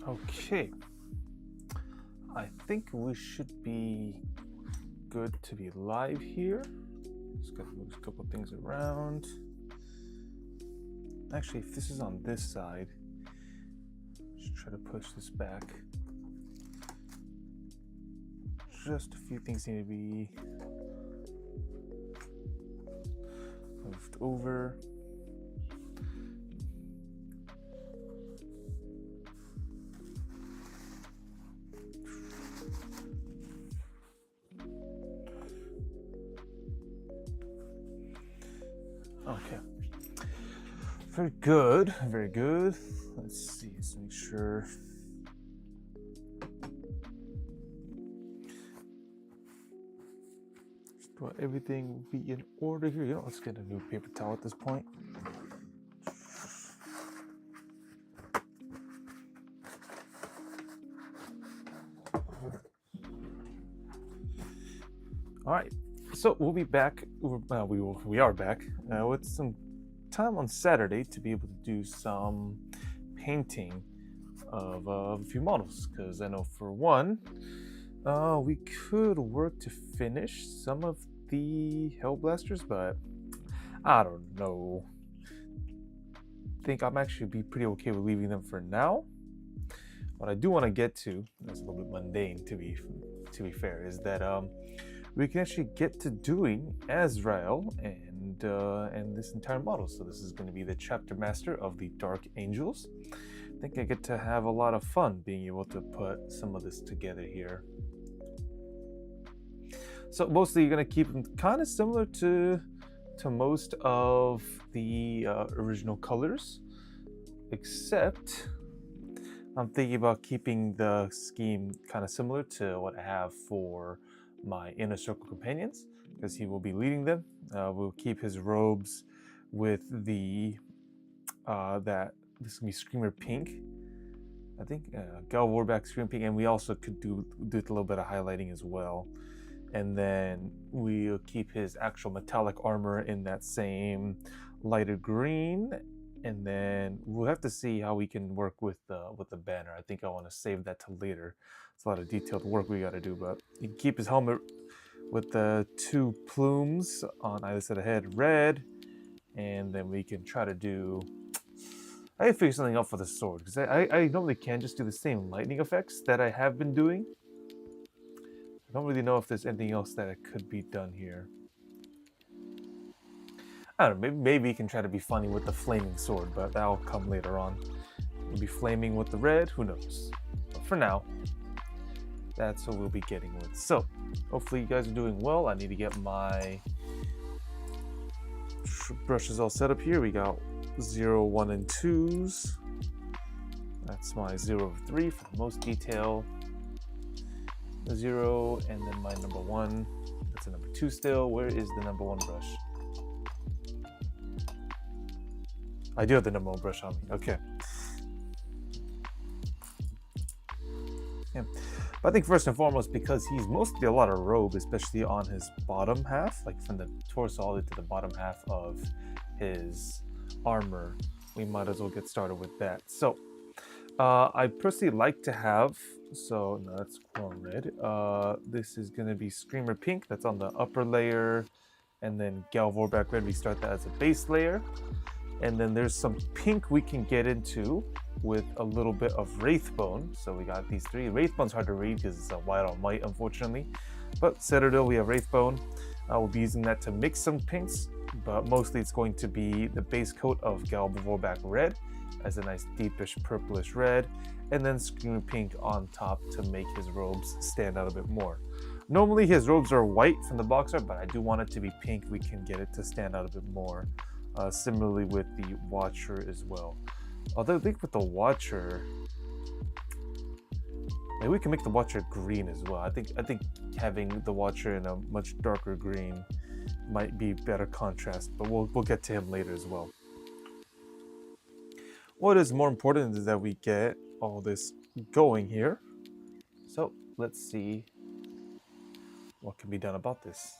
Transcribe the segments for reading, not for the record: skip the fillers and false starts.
Okay, I think we should be good to be live here. Just gotta move a couple things around. Actually, if this is on this side, just try to push this back. Just a few things need to be moved over. Okay. Very good, very good. Let's see, let's make sure. Just everything will be in order here. You know, let's get a new paper towel at this point. All right, so we'll be back. We are back with some time on Saturday to be able to do some painting of a few models, because I know for one, we could work to finish some of the Hellblasters, but I don't know. I think I'm actually be pretty okay with leaving them for now. What I do want to get to, that's a little bit mundane to be fair, is that we can actually get to doing Azrael and this entire model. So this is going to be the chapter master of the Dark Angels. I think I get to have a lot of fun being able to put some of this together here. So mostly you're going to keep them kind of similar to most of the original colors, except I'm thinking about keeping the scheme kind of similar to what I have for my Inner Circle companions, because he will be leading them. We'll keep his robes with the this can be Screamer Pink, I think, Gal Warback Screamer Pink, and we also could do a little bit of highlighting as well. And then we'll keep his actual metallic armor in that same lighter green. And then we'll have to see how we can work with the banner. I think I want to save that till later. It's a lot of detailed work we got to do, but you can keep his helmet with the two plumes on either side of the head, red, and then we can try to do. I can figure something out for the sword, because I normally can just do the same lightning effects that I have been doing. I don't really know if there's anything else that could be done here. I don't know, maybe you can try to be funny with the flaming sword, but that'll come later on. Maybe flaming with the red, who knows. But for now, that's what we'll be getting with. So, hopefully you guys are doing well. I need to get my brushes all set up here. We got 0, 1, and 2s. That's my 0 of 3 for the most detail. 0, and then my number 1. That's a number 2 still. Where is the number 1 brush? I do have the number 1 brush on me. Okay. Yeah. But I think first and foremost, because he's mostly a lot of robe, especially on his bottom half, like from the torso all the way to the bottom half of his armor, we might as well get started with that. So, I personally like to have, so no, that's Chrome Red. This is going to be Screamer Pink, that's on the upper layer, and then Gal Warback Red, we start that as a base layer. And then there's some pink we can get into with a little bit of Wraithbone. So we got these 3. Wraithbone's hard to read because it's a white on white, unfortunately. But Citadel, we have Wraithbone. We'll be using that to mix some pinks, but mostly it's going to be the base coat of Gal Warback Red as a nice deepish purplish red, and then Screamer Pink on top to make his robes stand out a bit more. Normally his robes are white from the box art, but I do want it to be pink. We can get it to stand out a bit more. Similarly with the Watcher as well. Although I think with the Watcher, maybe we can make the Watcher green as well. I think having the Watcher in a much darker green might be better contrast, but we'll get to him later as well. What is more important is that we get all this going here. So let's see what can be done about this.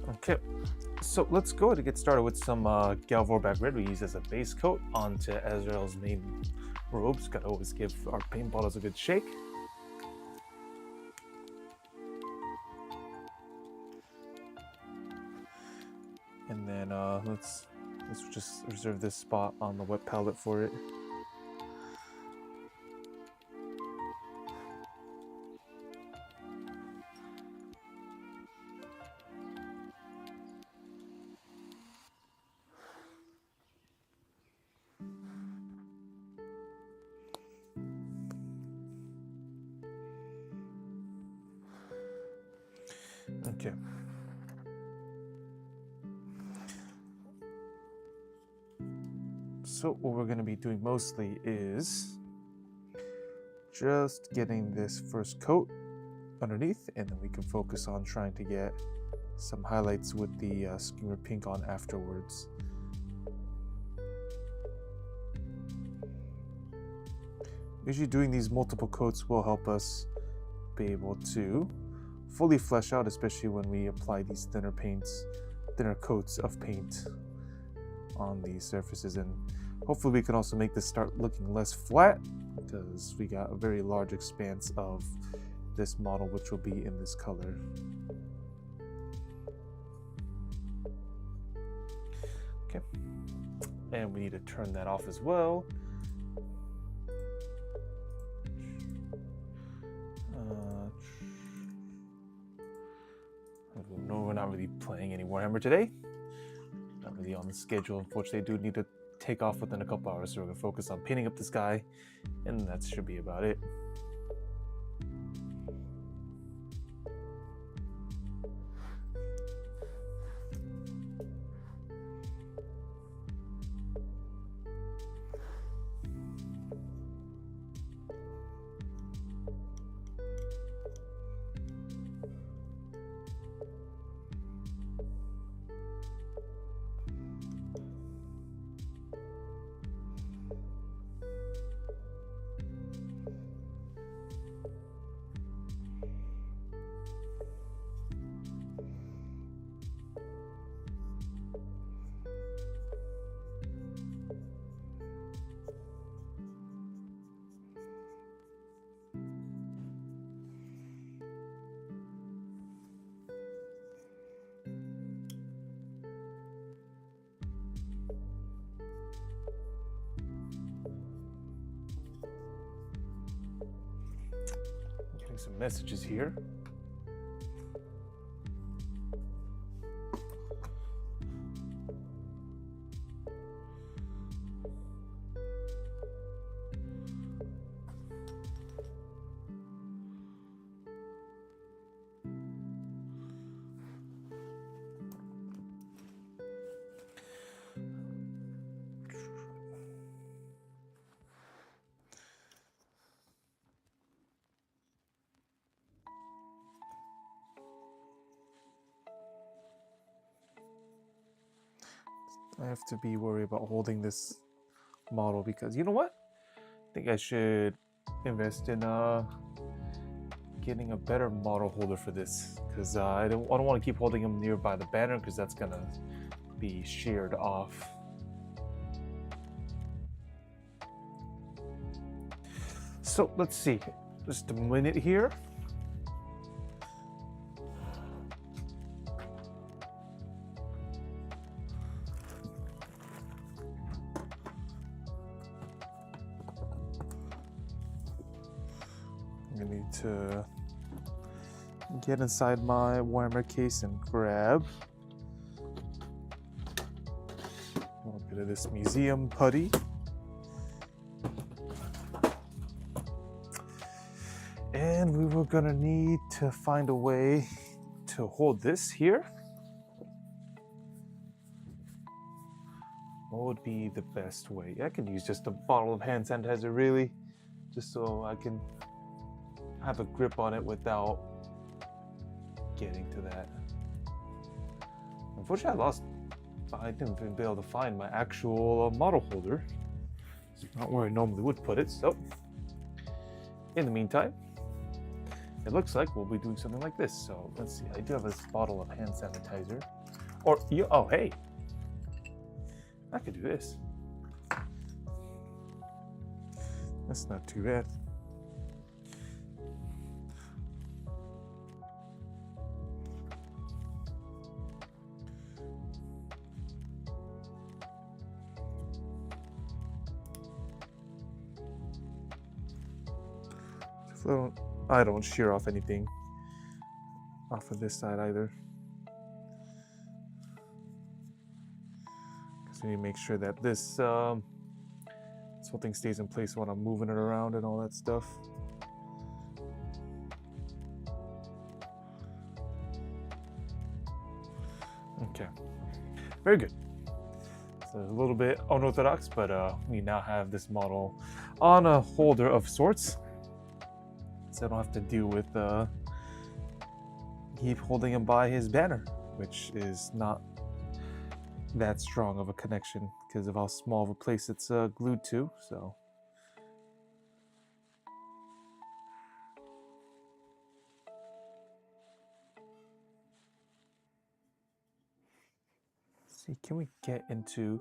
Okay, so let's go ahead and get started with some Galvorback Red we use as a base coat onto Azrael's main robes. Gotta always give our paint bottles a good shake. And then let's just reserve this spot on the wet palette for it. Okay. So what we're going to be doing mostly is just getting this first coat underneath, and then we can focus on trying to get some highlights with the Skimmer Pink on afterwards. Usually doing these multiple coats will help us be able to fully flesh out, especially when we apply these thinner coats of paint on these surfaces, and hopefully we can also make this start looking less flat because we got a very large expanse of this model which will be in this color. Okay, and we need to turn that off as well. No, we're not really playing any Warhammer today. Not really on the schedule. Unfortunately, I do need to take off within a couple hours, so we're going to focus on painting up the sky, and that should be about it. Some messages here. I have to be worried about holding this model because, you know what? I think I should invest in getting a better model holder for this, because I don't want to keep holding him nearby the banner because that's gonna be sheared off. So let's see, just a minute here. I need to get inside my Warhammer case and grab a little bit of this museum putty. And we were gonna need to find a way to hold this here. What would be the best way? I can use just a bottle of hand sanitizer, really, just so I can have a grip on it without getting to that. Unfortunately, I didn't even be able to find my actual model holder. It's not where I normally would put it, so in the meantime, it looks like we'll be doing something like this. So let's see, I do have this bottle of hand sanitizer. Or you, oh, hey, I could do this. That's not too bad. So I don't shear off anything off of this side either. Because we need to make sure that this whole thing stays in place when I'm moving it around and all that stuff. Okay, very good. So a little bit unorthodox, but we now have this model on a holder of sorts, so I don't have to deal with keep holding him by his banner, which is not that strong of a connection because of how small of a place it's glued to. So let's see, can we get into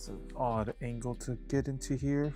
it's an odd angle to get into here.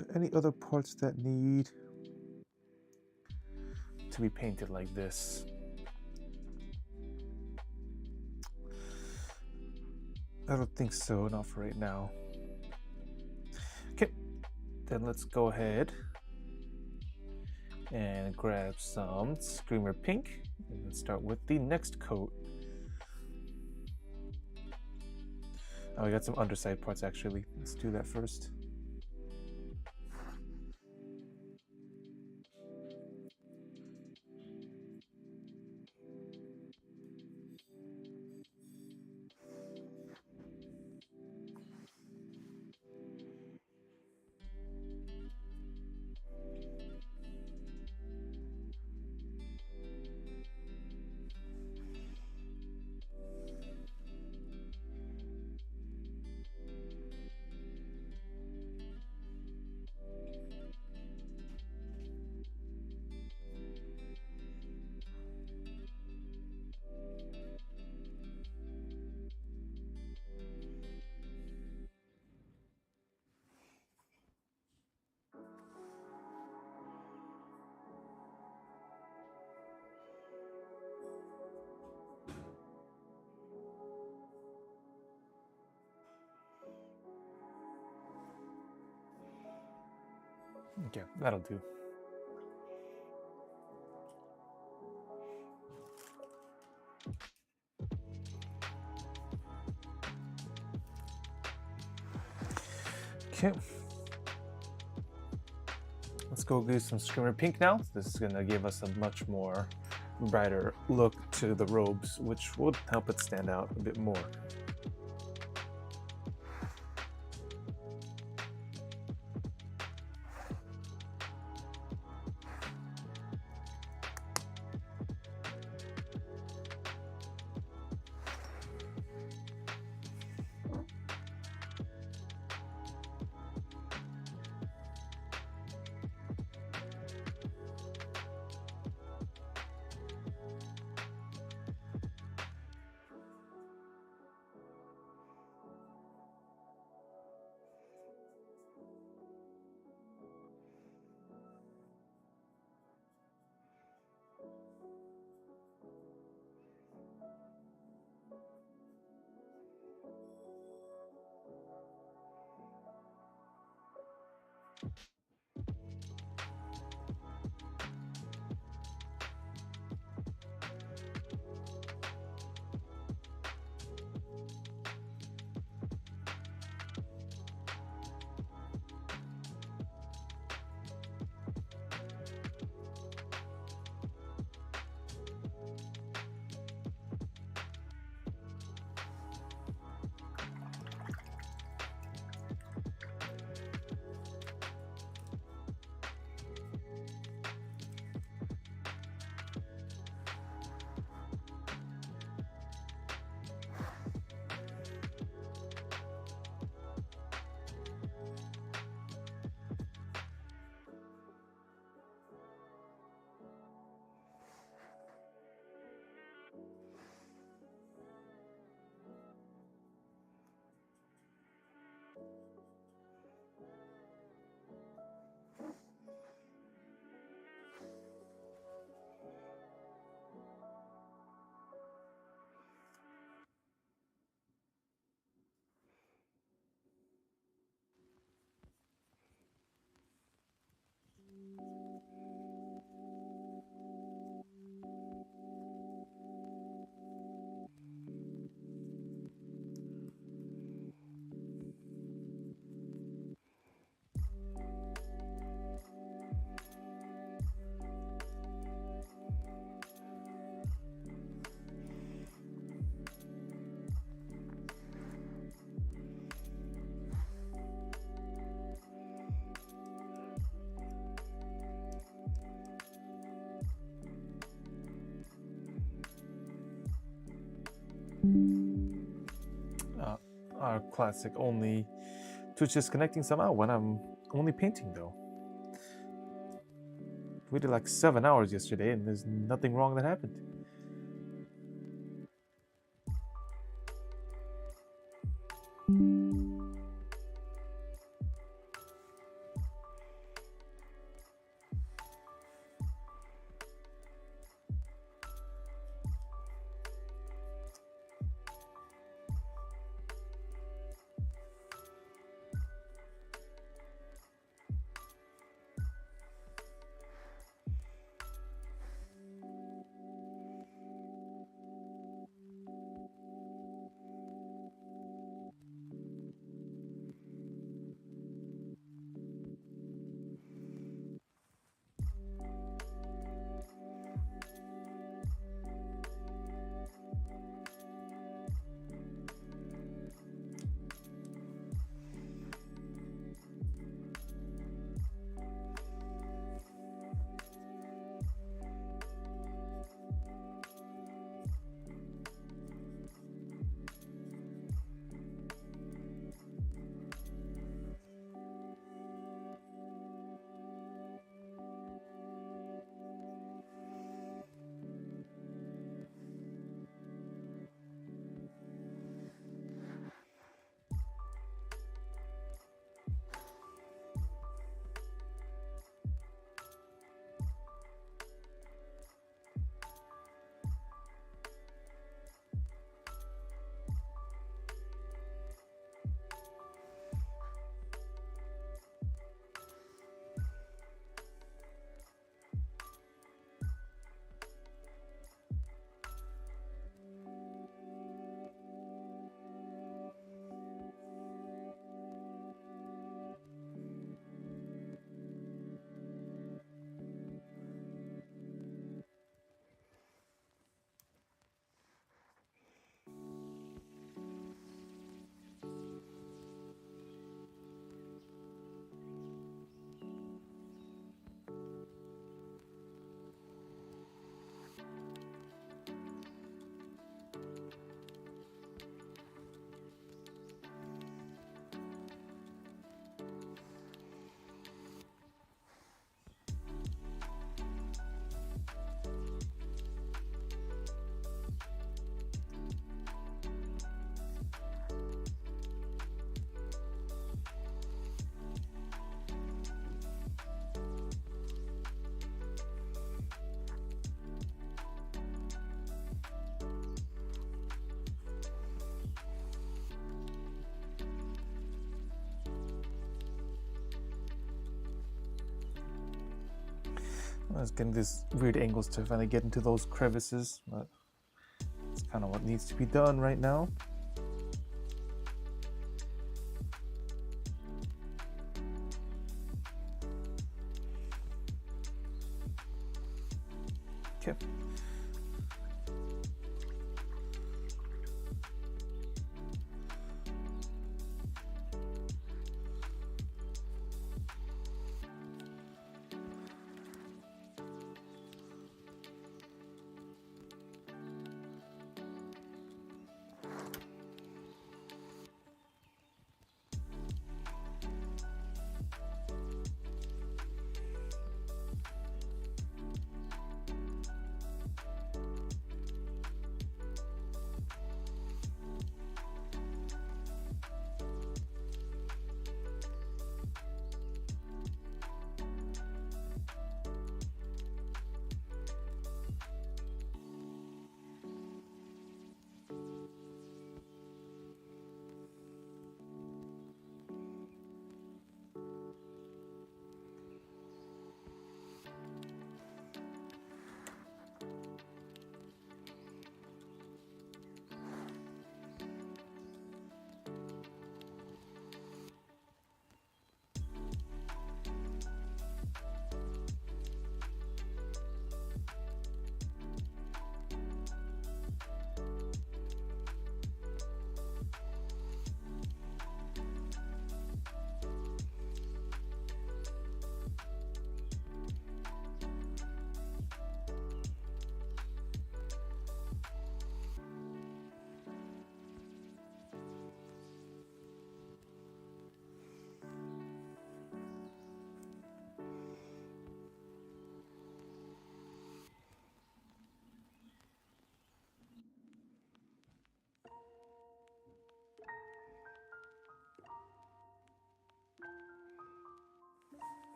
there any other parts that need to be painted like this? I don't think so, not for right now. Okay, then let's go ahead and grab some Screamer Pink, and let's start with the next coat. Oh, we got some underside parts actually. Let's do that first. Okay, that'll do. Okay. Let's go do some Screamer Pink now. This is gonna give us a much more brighter look to the robes, which would help it stand out a bit more. Our classic only Twitch disconnecting somehow when I'm only painting though. We did like 7 hours yesterday and there's nothing wrong that happened. I was getting these weird angles to finally get into those crevices, but it's kind of what needs to be done right now. Okay.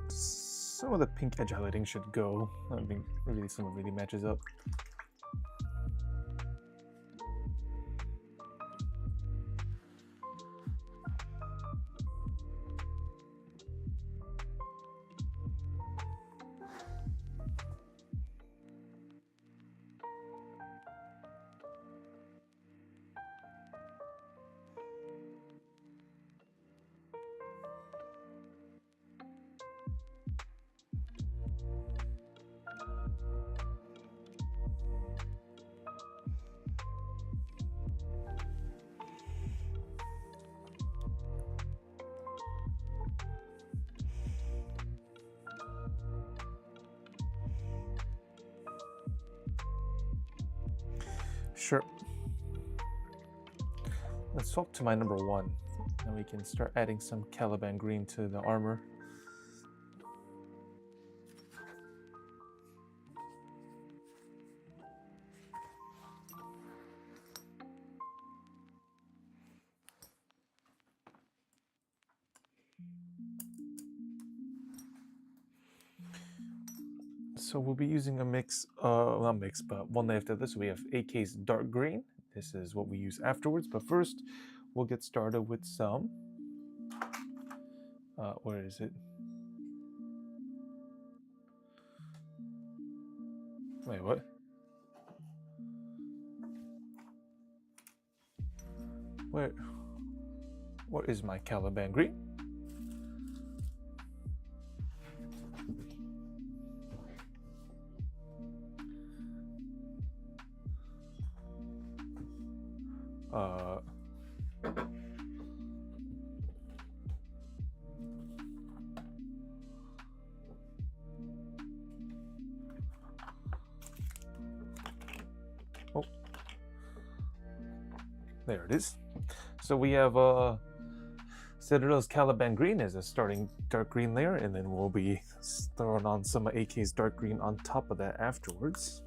Some of the pink edge highlighting should go. I think really some of it really matches up. Sure. Let's swap to my number 1, and we can start adding some Caliban green to the armor. So we'll be using a mix, not mix, but one after this. We have AK's dark green. This is what we use afterwards, but first we'll get started with some, where is it? Wait, what? Where is my Caliban green? Oh, there it is. So we have Citadel's Caliban green as a starting dark green layer, and then we'll be throwing on some of AK's dark green on top of that afterwards.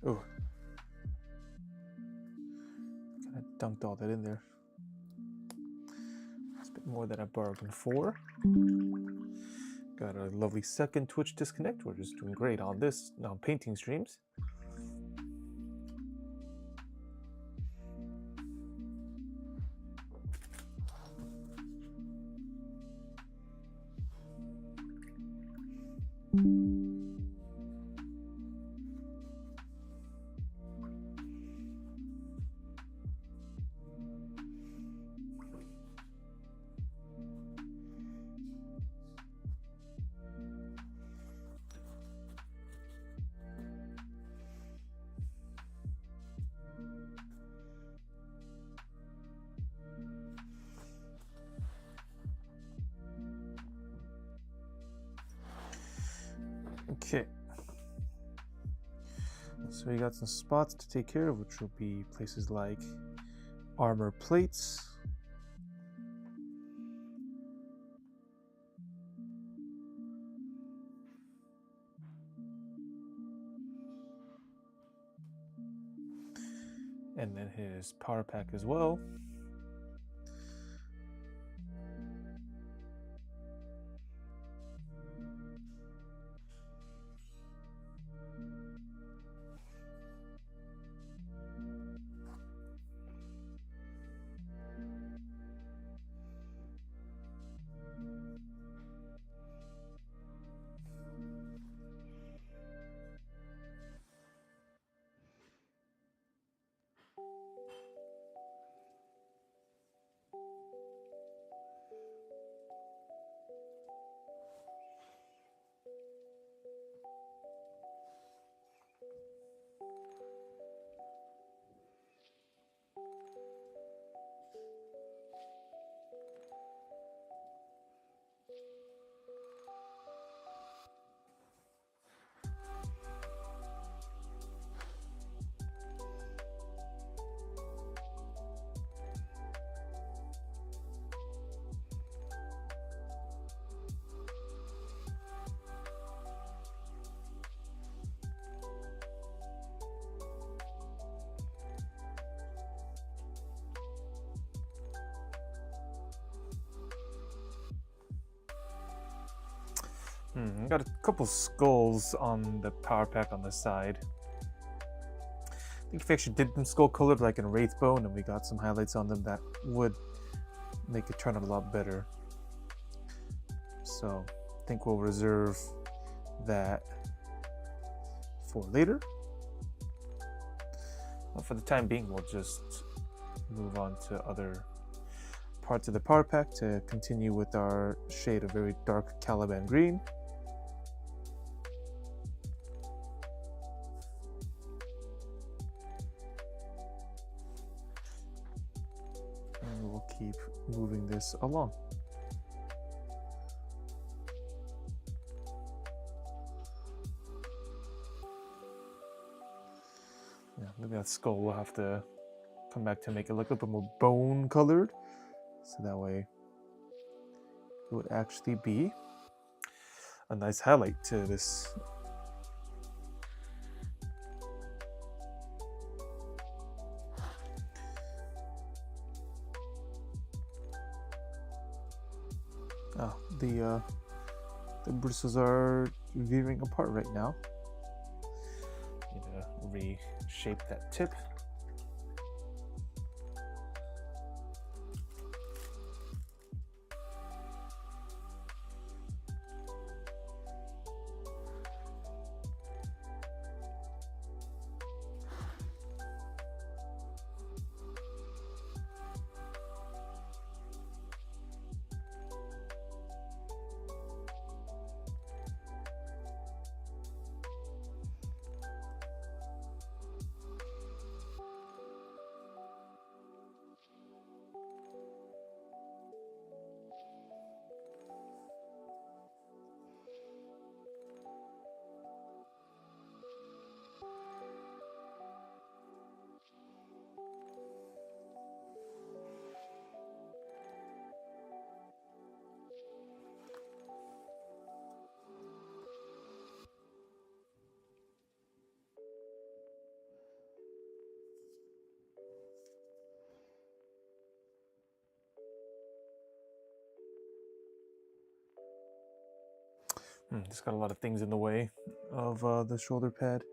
Oh, kind of dunked all that in there. It's a bit more than I bargained for. Got a lovely second Twitch disconnect. We're just doing great on this painting streams. Okay, so we got some spots to take care of, which will be places like armor plates, and then his power pack as well. Got a couple skulls on the power pack on the side. I think if we actually did them skull colored like in Wraithbone and we got some highlights on them, that would make it turn out a lot better. So I think we'll reserve that for later. Well, for the time being, we'll just move on to other parts of the power pack to continue with our shade of very dark Caliban green. And we'll keep moving this along. Yeah, maybe that skull will have to come back to make it look a bit more bone colored, so that way it would actually be a nice highlight to this. Oh, the bristles are veering apart right now. Need to reshape that tip. Just got a lot of things in the way of the shoulder pad.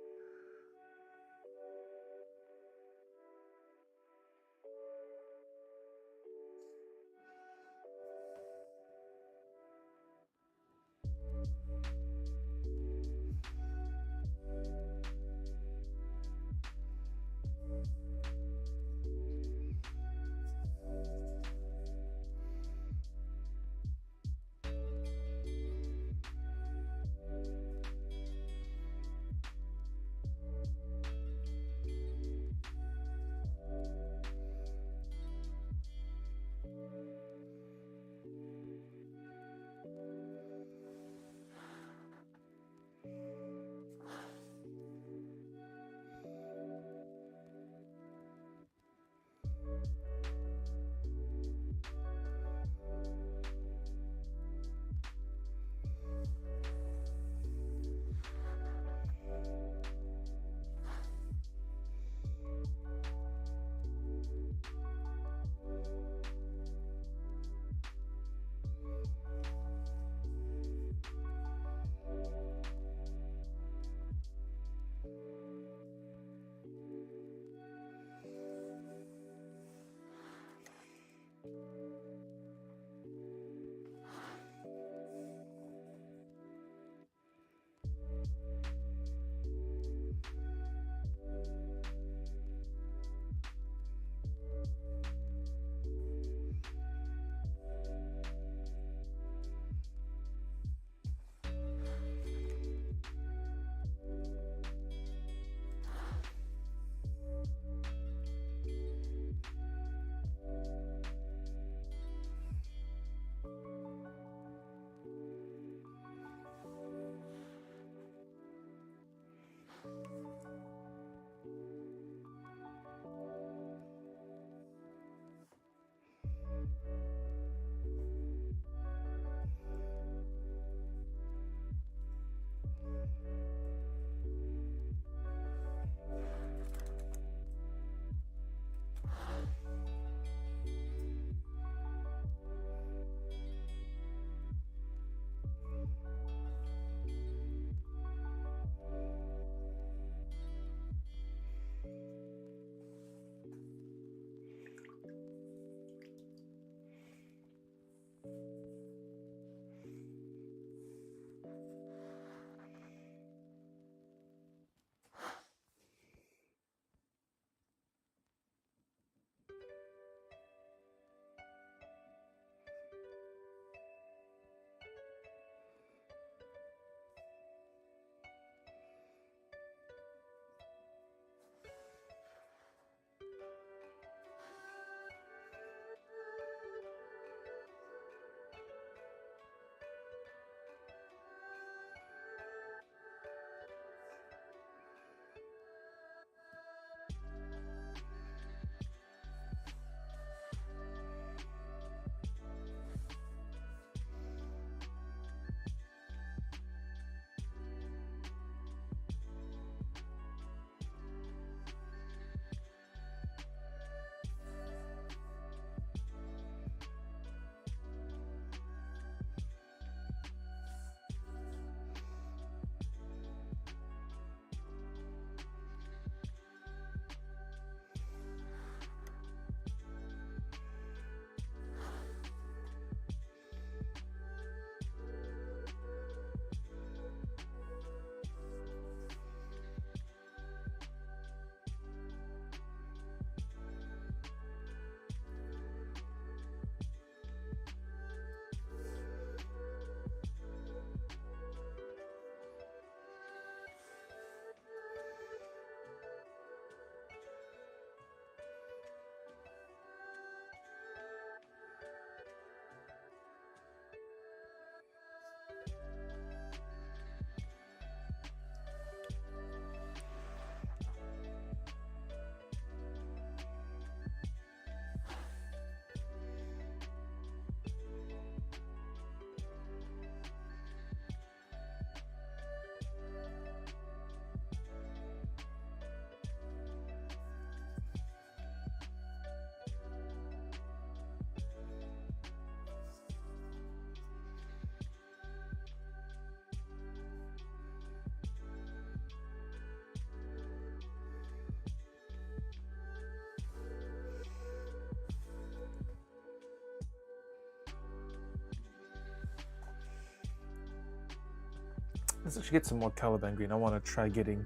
Let's actually get some more Caliban green. I want to try getting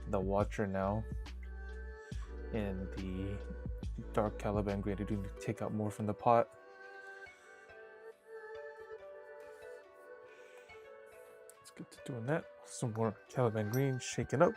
the Watcher now and the dark Caliban green. I do need to take out more from the pot. Let's get to doing that. Some more Caliban green shaken up.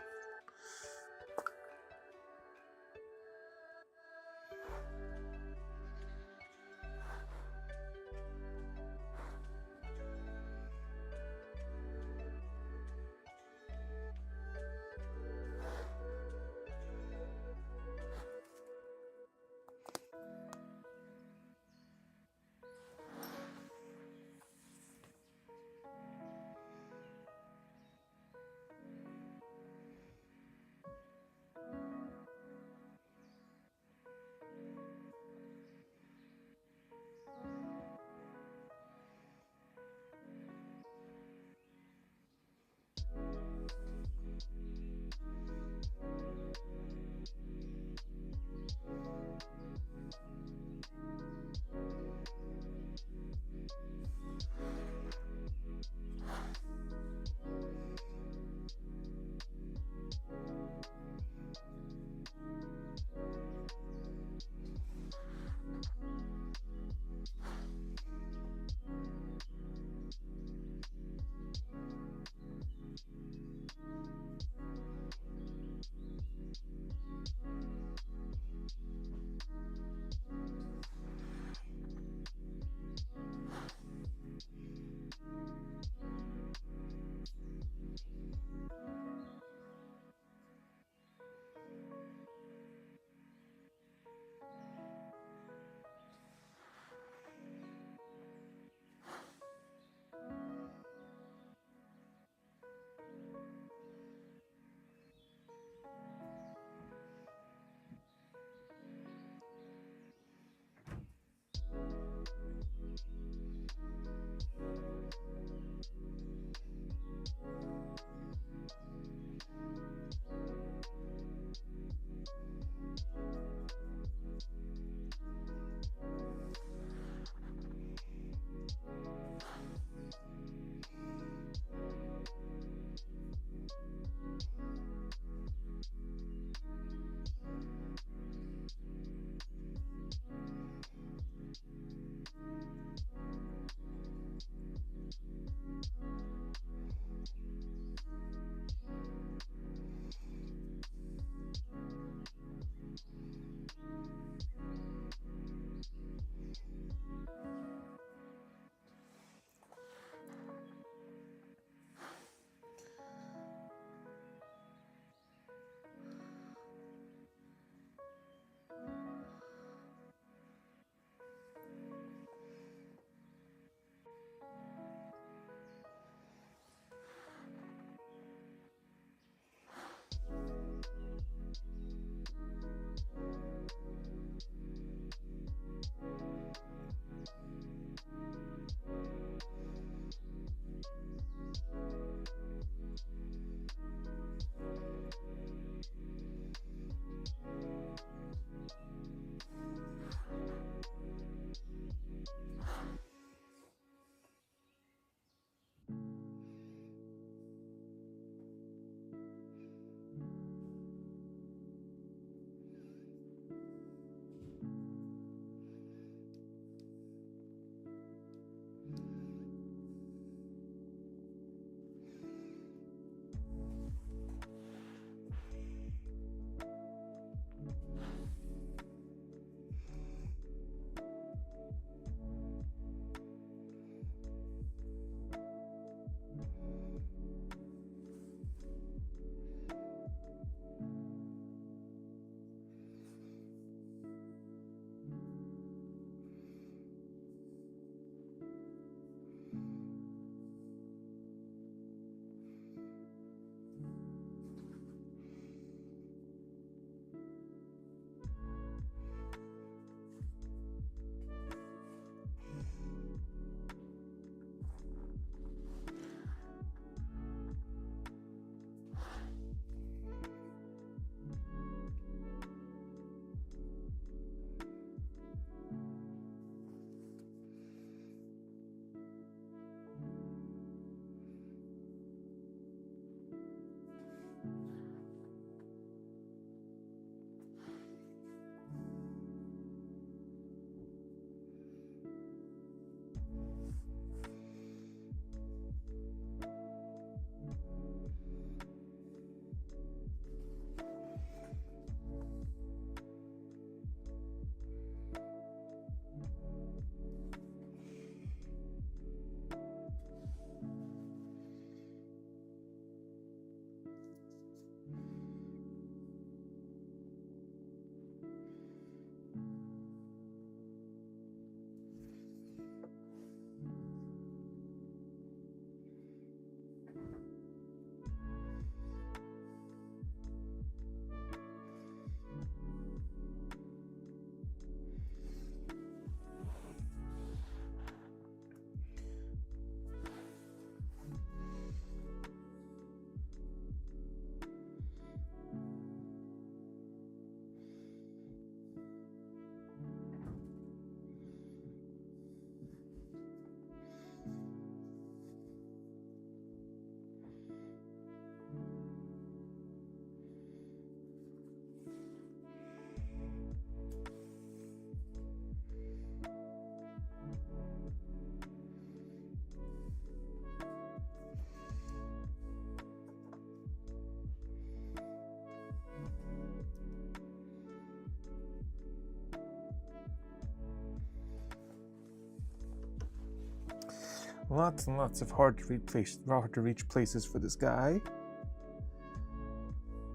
Lots and lots of hard to reach places for this guy.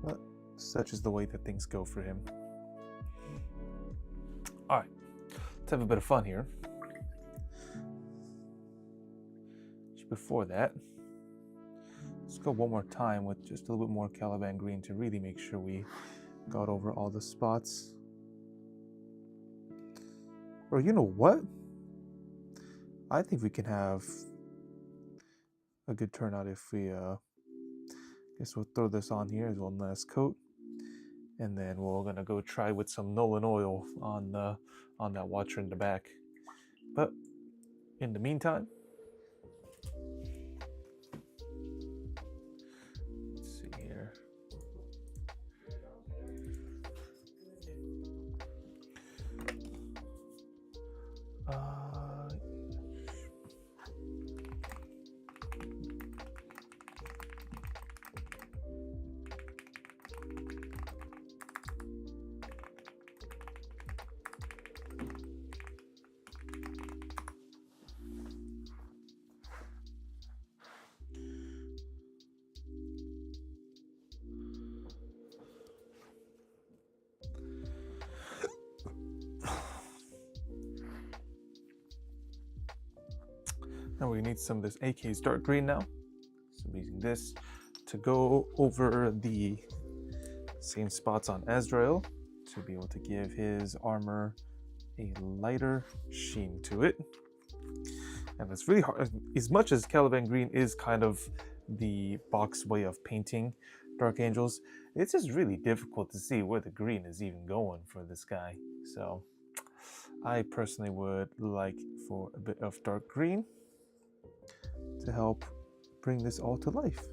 But such is the way that things go for him. Alright, let's have a bit of fun here. Just before that, let's go one more time with just a little bit more Caliban green to really make sure we got over all the spots. Or you know what? I think we can have a good turnout if we, guess we'll throw this on here as one last coat. And then we're gonna go try with some Nolan oil on that watcher in the back. But in the meantime, let's see here. Now we need some of this AK's dark green now. So I'm using this to go over the same spots on Azrael to be able to give his armor a lighter sheen to it. And it's really hard, as much as Caliban green is kind of the box way of painting Dark Angels, it's just really difficult to see where the green is even going for this guy. So I personally would like for a bit of dark green to help bring this all to life.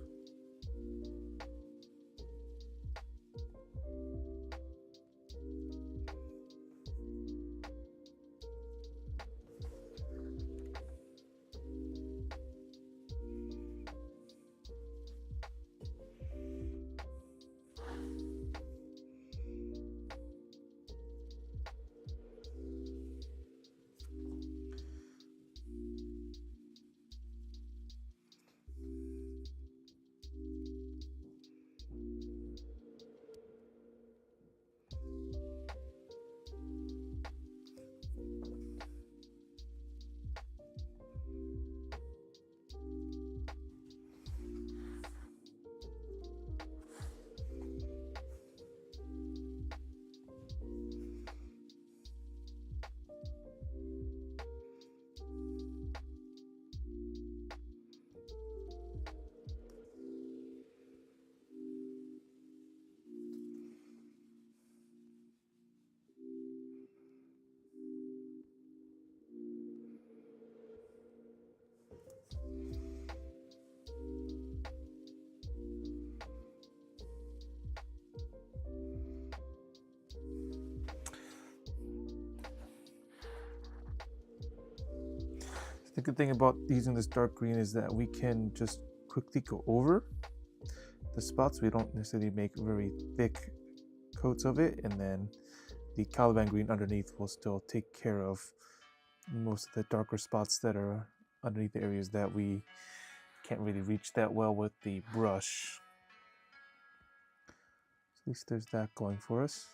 The good thing about using this dark green is that we can just quickly go over the spots. We don't necessarily make very thick coats of it, and then the Caliban green underneath will still take care of most of the darker spots that are underneath the areas that we can't really reach that well with the brush. So at least there's that going for us.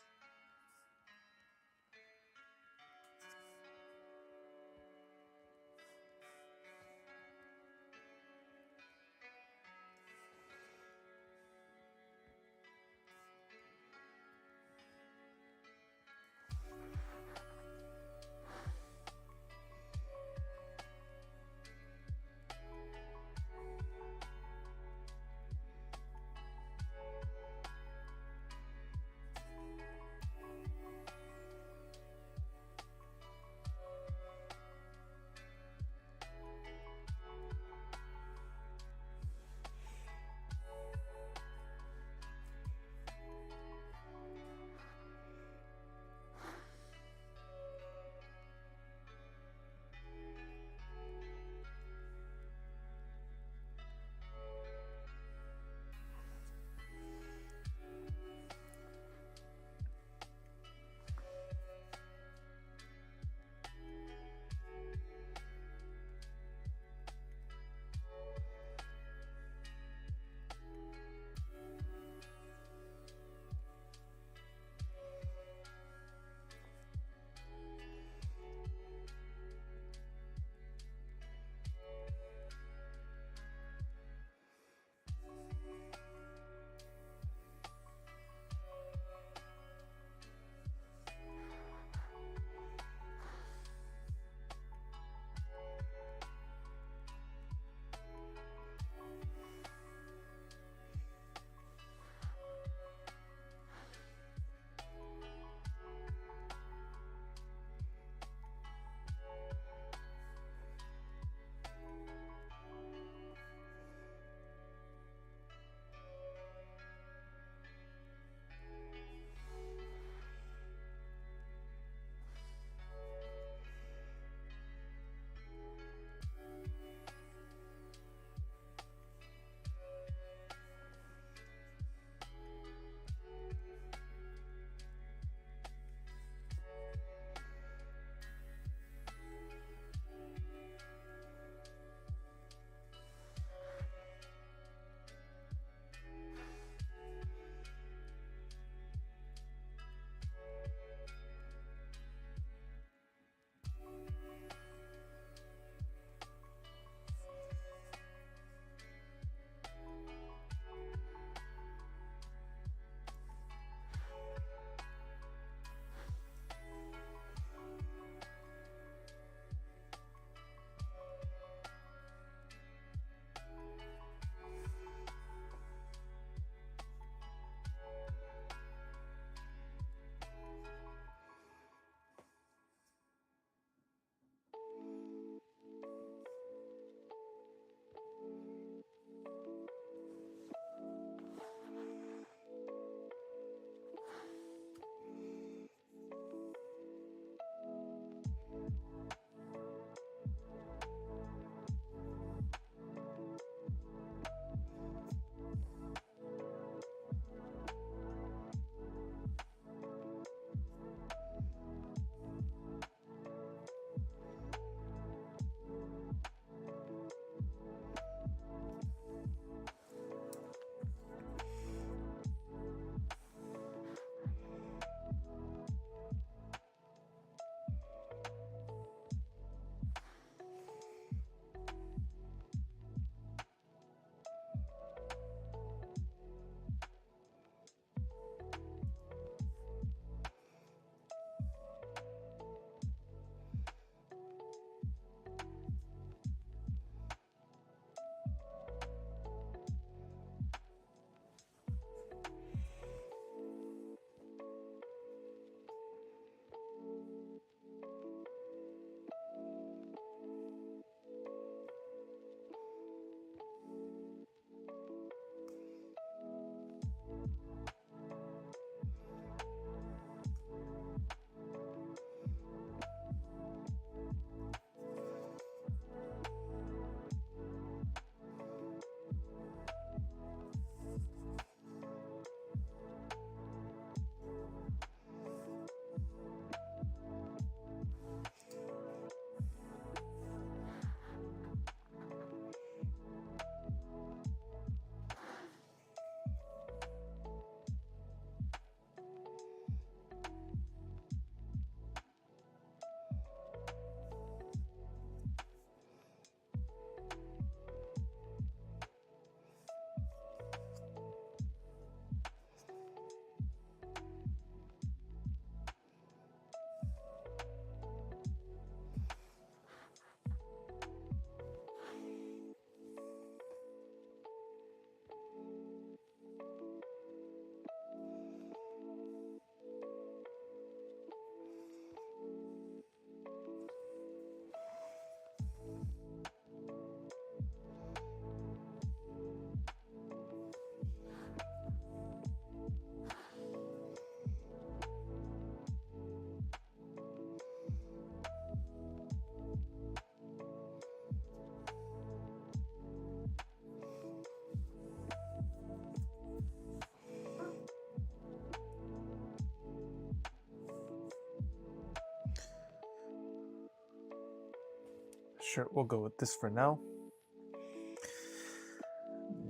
Sure, we'll go with this for now.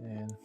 And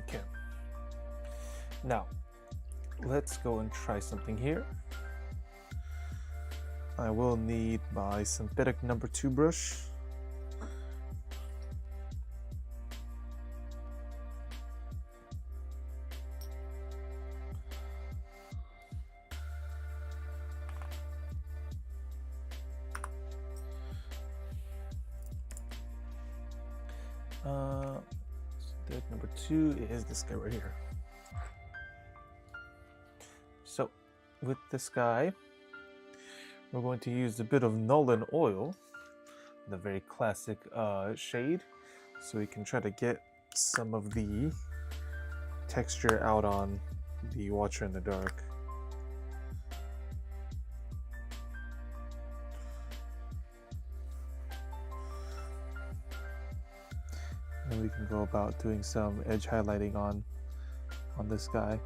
okay. Now, let's go and try something here. I will need my synthetic number 2 brush. Synthetic number 2 is this guy right here. So, with this guy, we're going to use a bit of Nolan oil, the very classic shade, so we can try to get some of the texture out on the Watcher in the Dark. And we can go about doing some edge highlighting on this guy.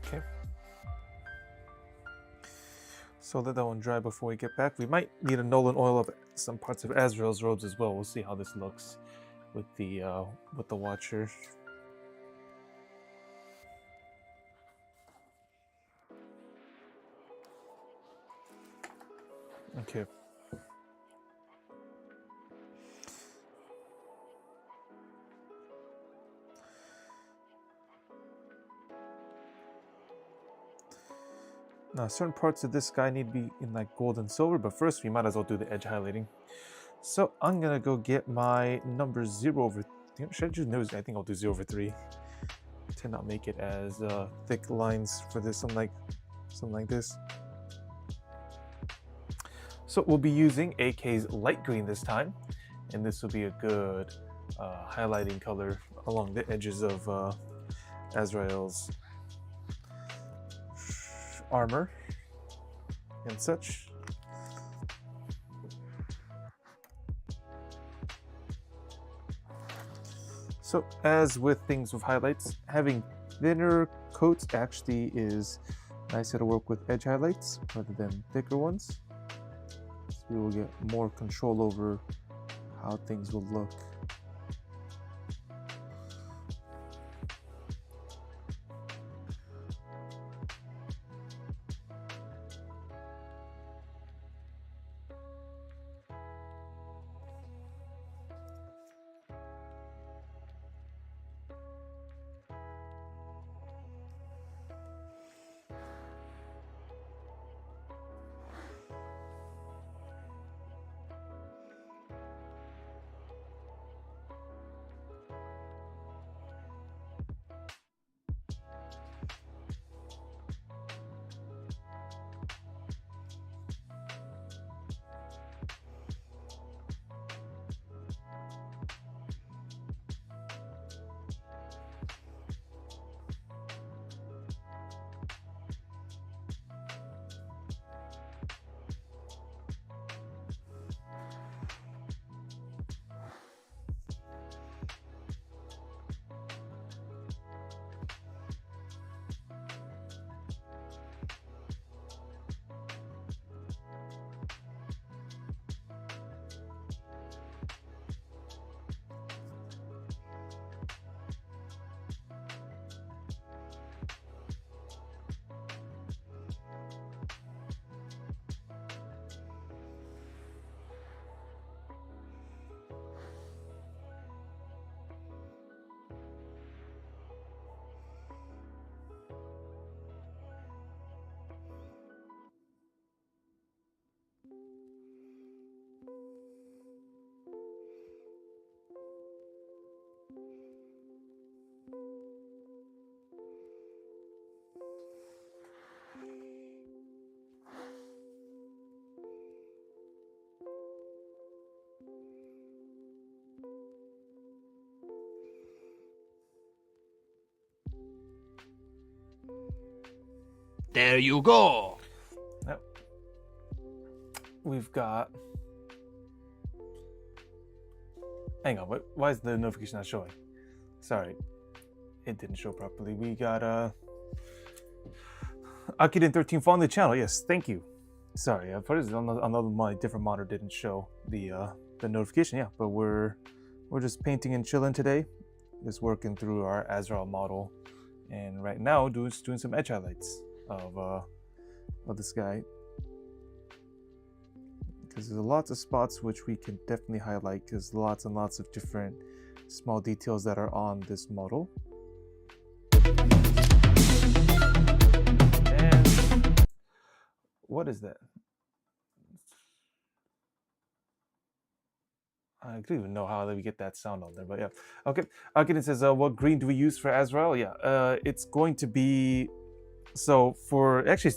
Okay. So let that one dry before we get back. We might need a Nolan oil of some parts of Azrael's robes as well. We'll see how this looks with the Watcher. Okay. Now, certain parts of this guy need to be in like gold and silver, but first we might as well do the edge highlighting. So I'm gonna go get my number 0/3. Should I just know? I think I'll do 0/3 to not make it as thick lines for this. Something like this. So we'll be using AK's light green this time, and this will be a good highlighting color along the edges of Azrael's armor and such. So as with things with highlights, having thinner coats actually is nicer to work with edge highlights rather than thicker ones. So we will get more control over how things will look. There you go. Yep. We've got. Hang on, why is the notification not showing? Sorry, it didn't show properly. We got Akiden13 following the channel. Yes, thank you. Sorry, I put it on my different monitor, didn't show the notification. Yeah, but we're just painting and chilling today. Just working through our Azrael model, and right now doing some edge highlights of this guy, because there's lots of spots which we can definitely highlight, because lots and lots of different small details that are on this model. And what is that? I don't even know how we get that sound on there, but yeah. Okay, Akiden says, what green do we use for Azrael? Yeah, it's going to be, so for, actually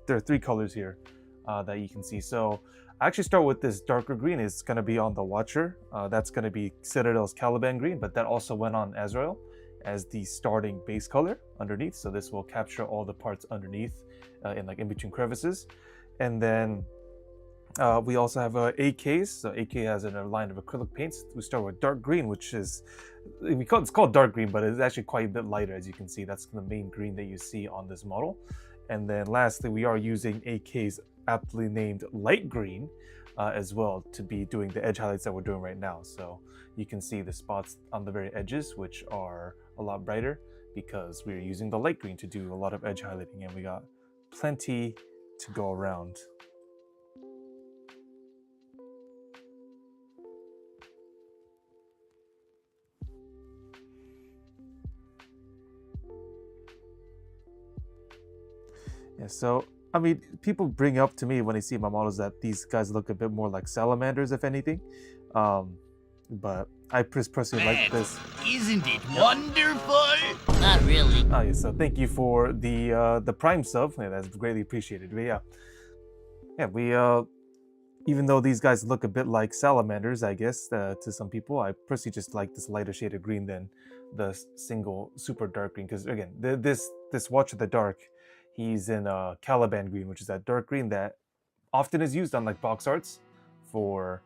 there are three colors here that you can see. So I actually start with this darker green. It's going to be on the Watcher. That's going to be Citadel's Caliban green, but that also went on Azrael as the starting base color underneath. So this will capture all the parts underneath in between crevices. And then we also have AKs. So AK has a line of acrylic paints. We start with dark green, which is, it's called dark green, but it's actually quite a bit lighter, as you can see. That's the main green that you see on this model. And then lastly, we are using AK's aptly named light green as well to be doing the edge highlights that we're doing right now. So you can see the spots on the very edges, which are a lot brighter because we're using the light green to do a lot of edge highlighting, and we got plenty to go around. Yeah, so I mean, people bring up to me when they see my models that these guys look a bit more like salamanders, if anything. But I personally like this. Isn't it wonderful? Not really. Oh yeah, so thank you for the Prime sub. Yeah, that's greatly appreciated. But yeah, we even though these guys look a bit like salamanders, I guess to some people, I personally just like this lighter shade of green than the single super dark green. Because again, this Watch of the Dark, he's in Caliban green, which is that dark green that often is used on like box arts for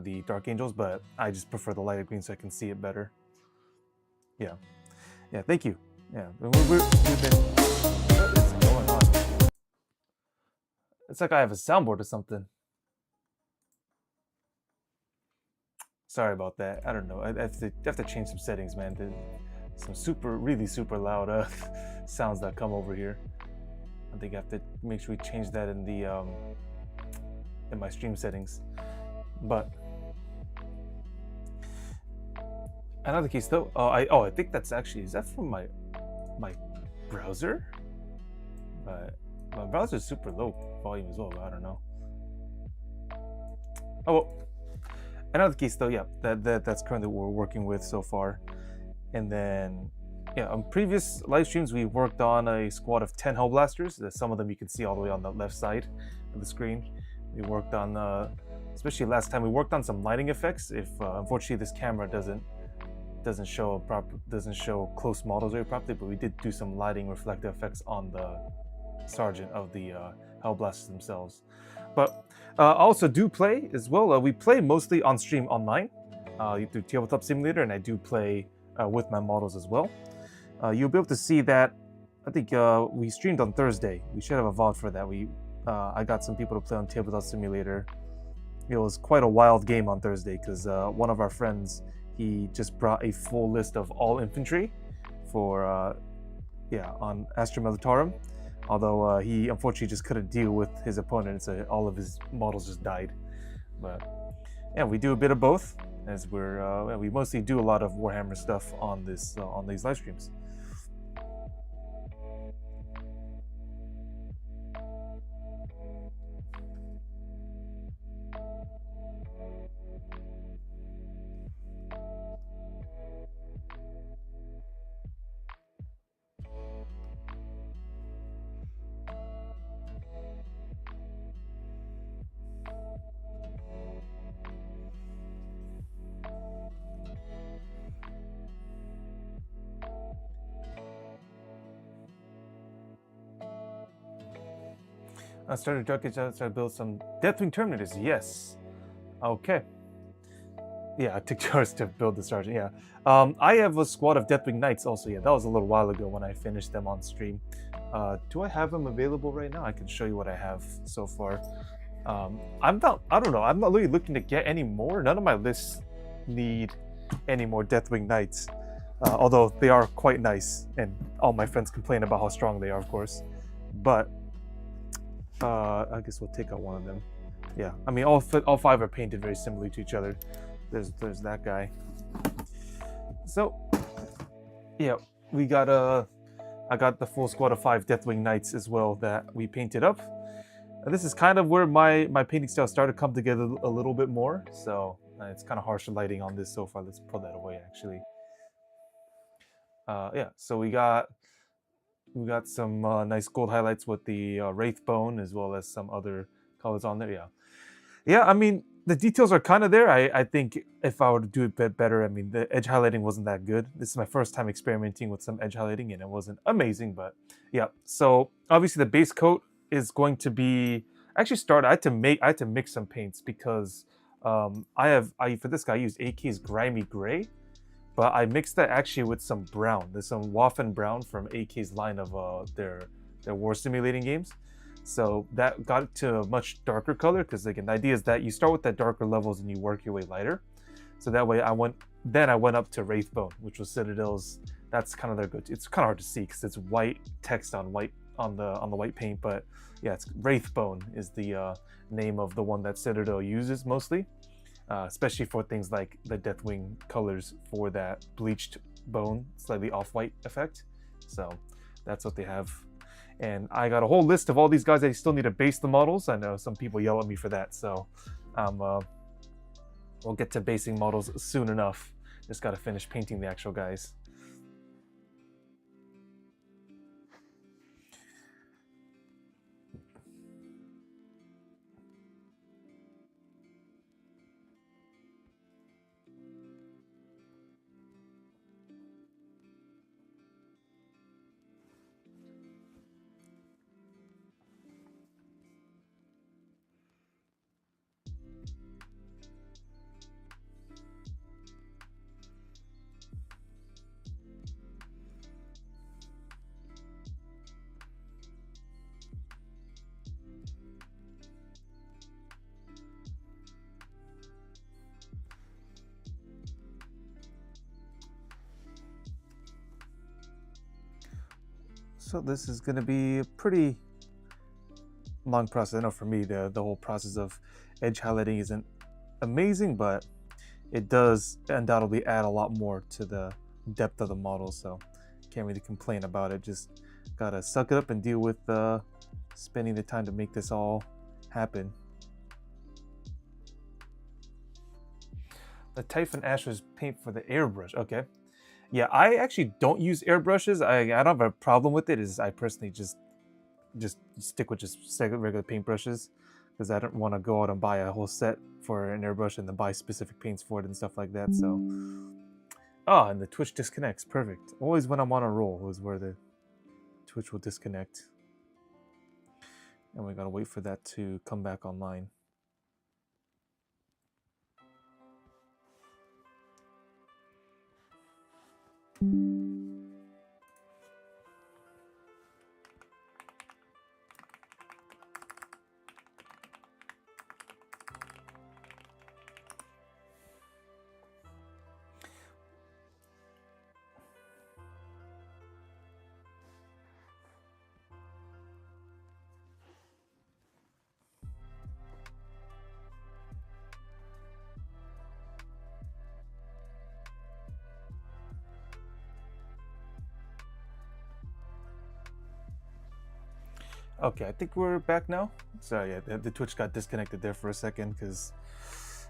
the Dark Angels, but I just prefer the lighter green so I can see it better. Yeah, thank you. Yeah, we've been. What is going on? It's like I have a soundboard or something. Sorry about that. I don't know. I have to change some settings, man. There's some really super loud sounds that come over here. I think I have to make sure we change that in the in my stream settings. But another case though. I think that's actually, is that from my browser? But my browser is super low volume as well. But I don't know. Oh well. Another case though, yeah, that's currently what we're working with so far. And then yeah, on previous live streams we worked on a squad of 10 Hellblasters. Some of them you can see all the way on the left side of the screen. We worked on especially last time we worked on some lighting effects. If unfortunately this camera doesn't show close models very properly, but we did do some lighting reflective effects on the sergeant of the Hellblasters themselves. But I also do play as well. We play mostly on stream online through Tabletop Simulator, and I do play with my models as well. You'll be able to see that. I think we streamed on Thursday. We should have a VOD for that. I got some people to play on Tabletop Simulator. It was quite a wild game on Thursday because one of our friends, he just brought a full list of all infantry for on Astra Militarum. Although he unfortunately just couldn't deal with his opponent, so all of his models just died. But yeah, we do a bit of both, as we mostly do a lot of Warhammer stuff on these live streams. I started Dark Age, I built some Deathwing Terminators. Yes. Okay. Yeah, it took 2 hours to build the sergeant. Yeah. I have a squad of Deathwing Knights also. Yeah, that was a little while ago when I finished them on stream. Do I have them available right now? I can show you what I have so far. I don't know. I'm not really looking to get any more. None of my lists need any more Deathwing Knights. Although they are quite nice, and all my friends complain about how strong they are, of course. But I guess we'll take out one of them. Yeah, I mean all 5 are painted very similarly to each other. There's that guy. So yeah, we got I got the full squad of 5 Deathwing Knights as well that we painted up. And this is kind of where my painting style started to come together a little bit more. So it's kind of harsh lighting on this so far. Let's pull that away actually. Yeah, so we got some nice gold highlights with the Wraithbone as well as some other colors on there. Yeah. I mean the details are kind of there. I think if I were to do it a bit better, I mean the edge highlighting wasn't that good. This is my first time experimenting with some edge highlighting, and it wasn't amazing. But yeah, so obviously the base coat is going to be actually I had to mix some paints because for this guy I used AK's Grimy Gray. But I mixed that actually with some brown. There's some Waffen Brown from AK's line of their war simulating games. So that got it to a much darker color because again, the idea is that you start with that darker levels and you work your way lighter. So that way I went up to Wraithbone, which was Citadel's. That's kind of their go-to. It's kind of hard to see because it's white text on white on the white paint. But yeah, it's Wraithbone is the name of the one that Citadel uses mostly. Especially for things like the Deathwing colors for that bleached bone, slightly off-white effect. So that's what they have. And I got a whole list of all these guys that still need to base the models. I know some people yell at me for that, so we'll get to basing models soon enough. Just got to finish painting the actual guys. So this is going to be a pretty long process. I know for me, the whole process of edge highlighting isn't amazing, but it does undoubtedly add a lot more to the depth of the model. So can't really complain about it. Just gotta suck it up and deal with spending the time to make this all happen. The Typhon Asher's paint for the airbrush. Okay. Yeah, I actually don't use airbrushes. I don't have a problem with it. I personally just stick with just regular paintbrushes because I don't want to go out and buy a whole set for an airbrush and then buy specific paints for it and stuff like that. So, and the Twitch disconnects. Perfect. Always when I'm on a roll is where the Twitch will disconnect, and we gotta wait for that to come back online. Okay, I think we're back now. Sorry, yeah, the Twitch got disconnected there for a second because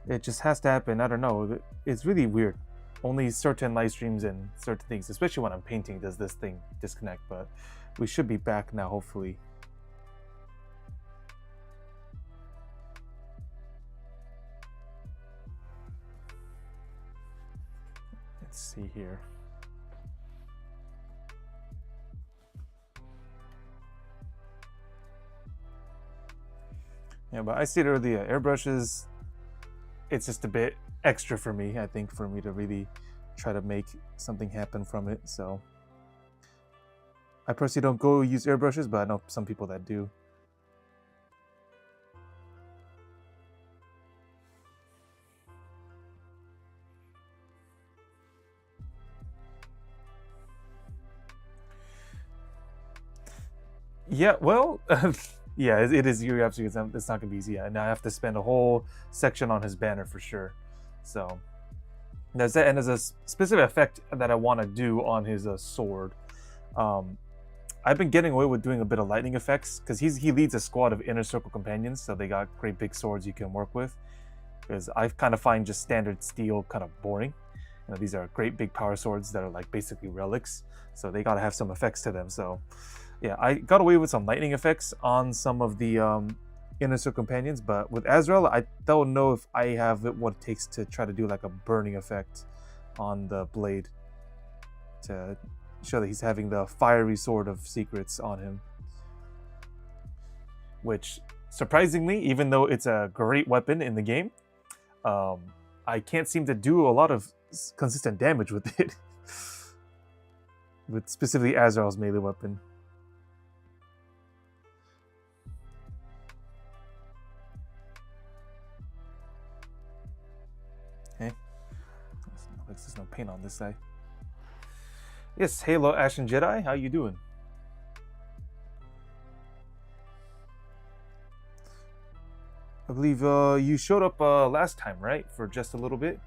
it just has to happen. I don't know. It's really weird. Only certain live streams and certain things, especially when I'm painting, does this thing disconnect. But we should be back now, hopefully. Let's see here. Yeah, but I said earlier, airbrushes, it's just a bit extra for me, I think, for me to really try to make something happen from it. So I personally don't go use airbrushes, but I know some people that do. Yeah, well, yeah, it is. You're absolutely. It's not gonna be easy, and I have to spend a whole section on his banner for sure. So there's that, and there's a specific effect that I want to do on his sword. I've been getting away with doing a bit of lightning effects because he leads a squad of inner circle companions, so they got great big swords you can work with. Because I kind of find just standard steel kind of boring. You know, these are great big power swords that are like basically relics, so they gotta have some effects to them. So yeah, I got away with some lightning effects on some of the inner circle companions, but with Azrael, I don't know if I have what it takes to try to do like a burning effect on the blade to show that he's having the fiery sword of secrets on him. Which, surprisingly, even though it's a great weapon in the game, I can't seem to do a lot of consistent damage with it. With specifically Azrael's melee weapon. Okay. Looks there's no paint on this side. Yes, Halo Ashen Jedi, how you doing? I believe you showed up last time, right? For just a little bit.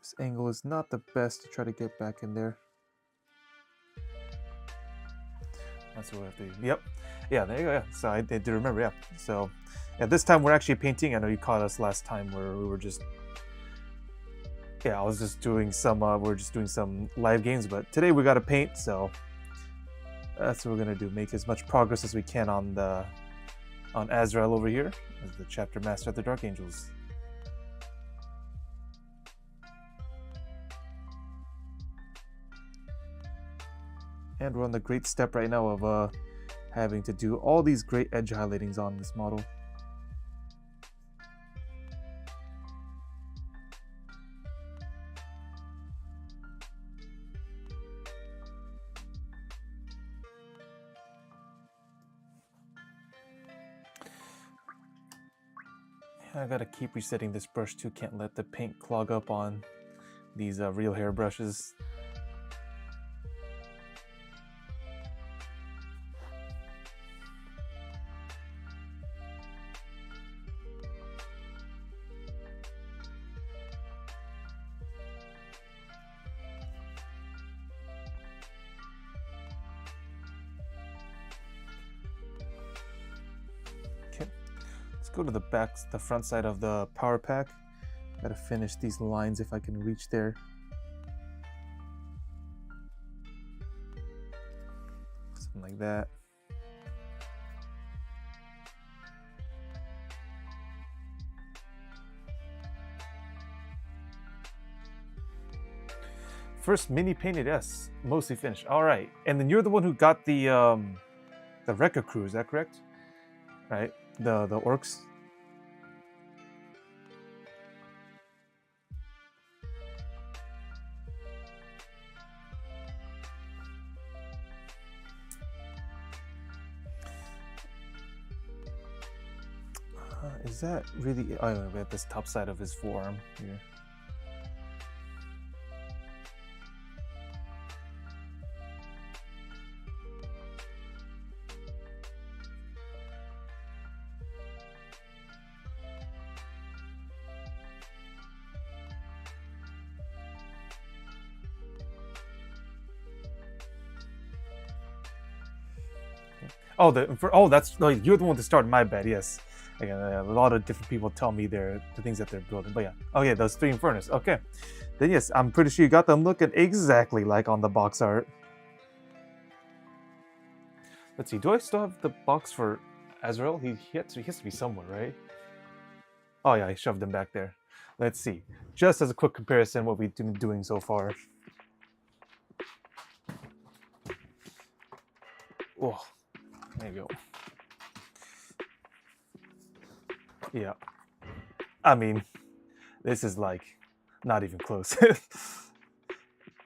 This angle is not the best to try to get back in there. That's what we have to do. Yep. Yeah, there you go. Yeah. So I did remember, yeah. So yeah, this time we're actually painting. I know you caught us last time where we were just I was just doing some we're just doing some live games, but today we gotta paint, so that's what we're gonna do. Make as much progress as we can on Azrael over here as the chapter master of the Dark Angels. And we're on the great step right now of having to do all these great edge highlightings on this model. I gotta keep resetting this brush too, can't let the paint clog up on these real hair brushes. Go to the front side of the power pack. Gotta finish these lines if I can reach there. Something like that. First mini painted, yes, mostly finished. All right, and then you're the one who got the Wrecker crew, is that correct? Right, the orcs. Is that really? Oh, we're at this top side of his forearm here. Oh, that's no, you're the one to start. My bad. Yes. Again, a lot of different people tell me the things that they're building. But yeah. Oh yeah, those 3 Infernus. Okay. Then yes, I'm pretty sure you got them looking exactly like on the box art. Let's see. Do I still have the box for Azrael? He has to be somewhere, right? Oh yeah, I shoved him back there. Let's see. Just as a quick comparison, what we've been doing so far. Oh, there you go. Yeah. I mean, this is like not even close.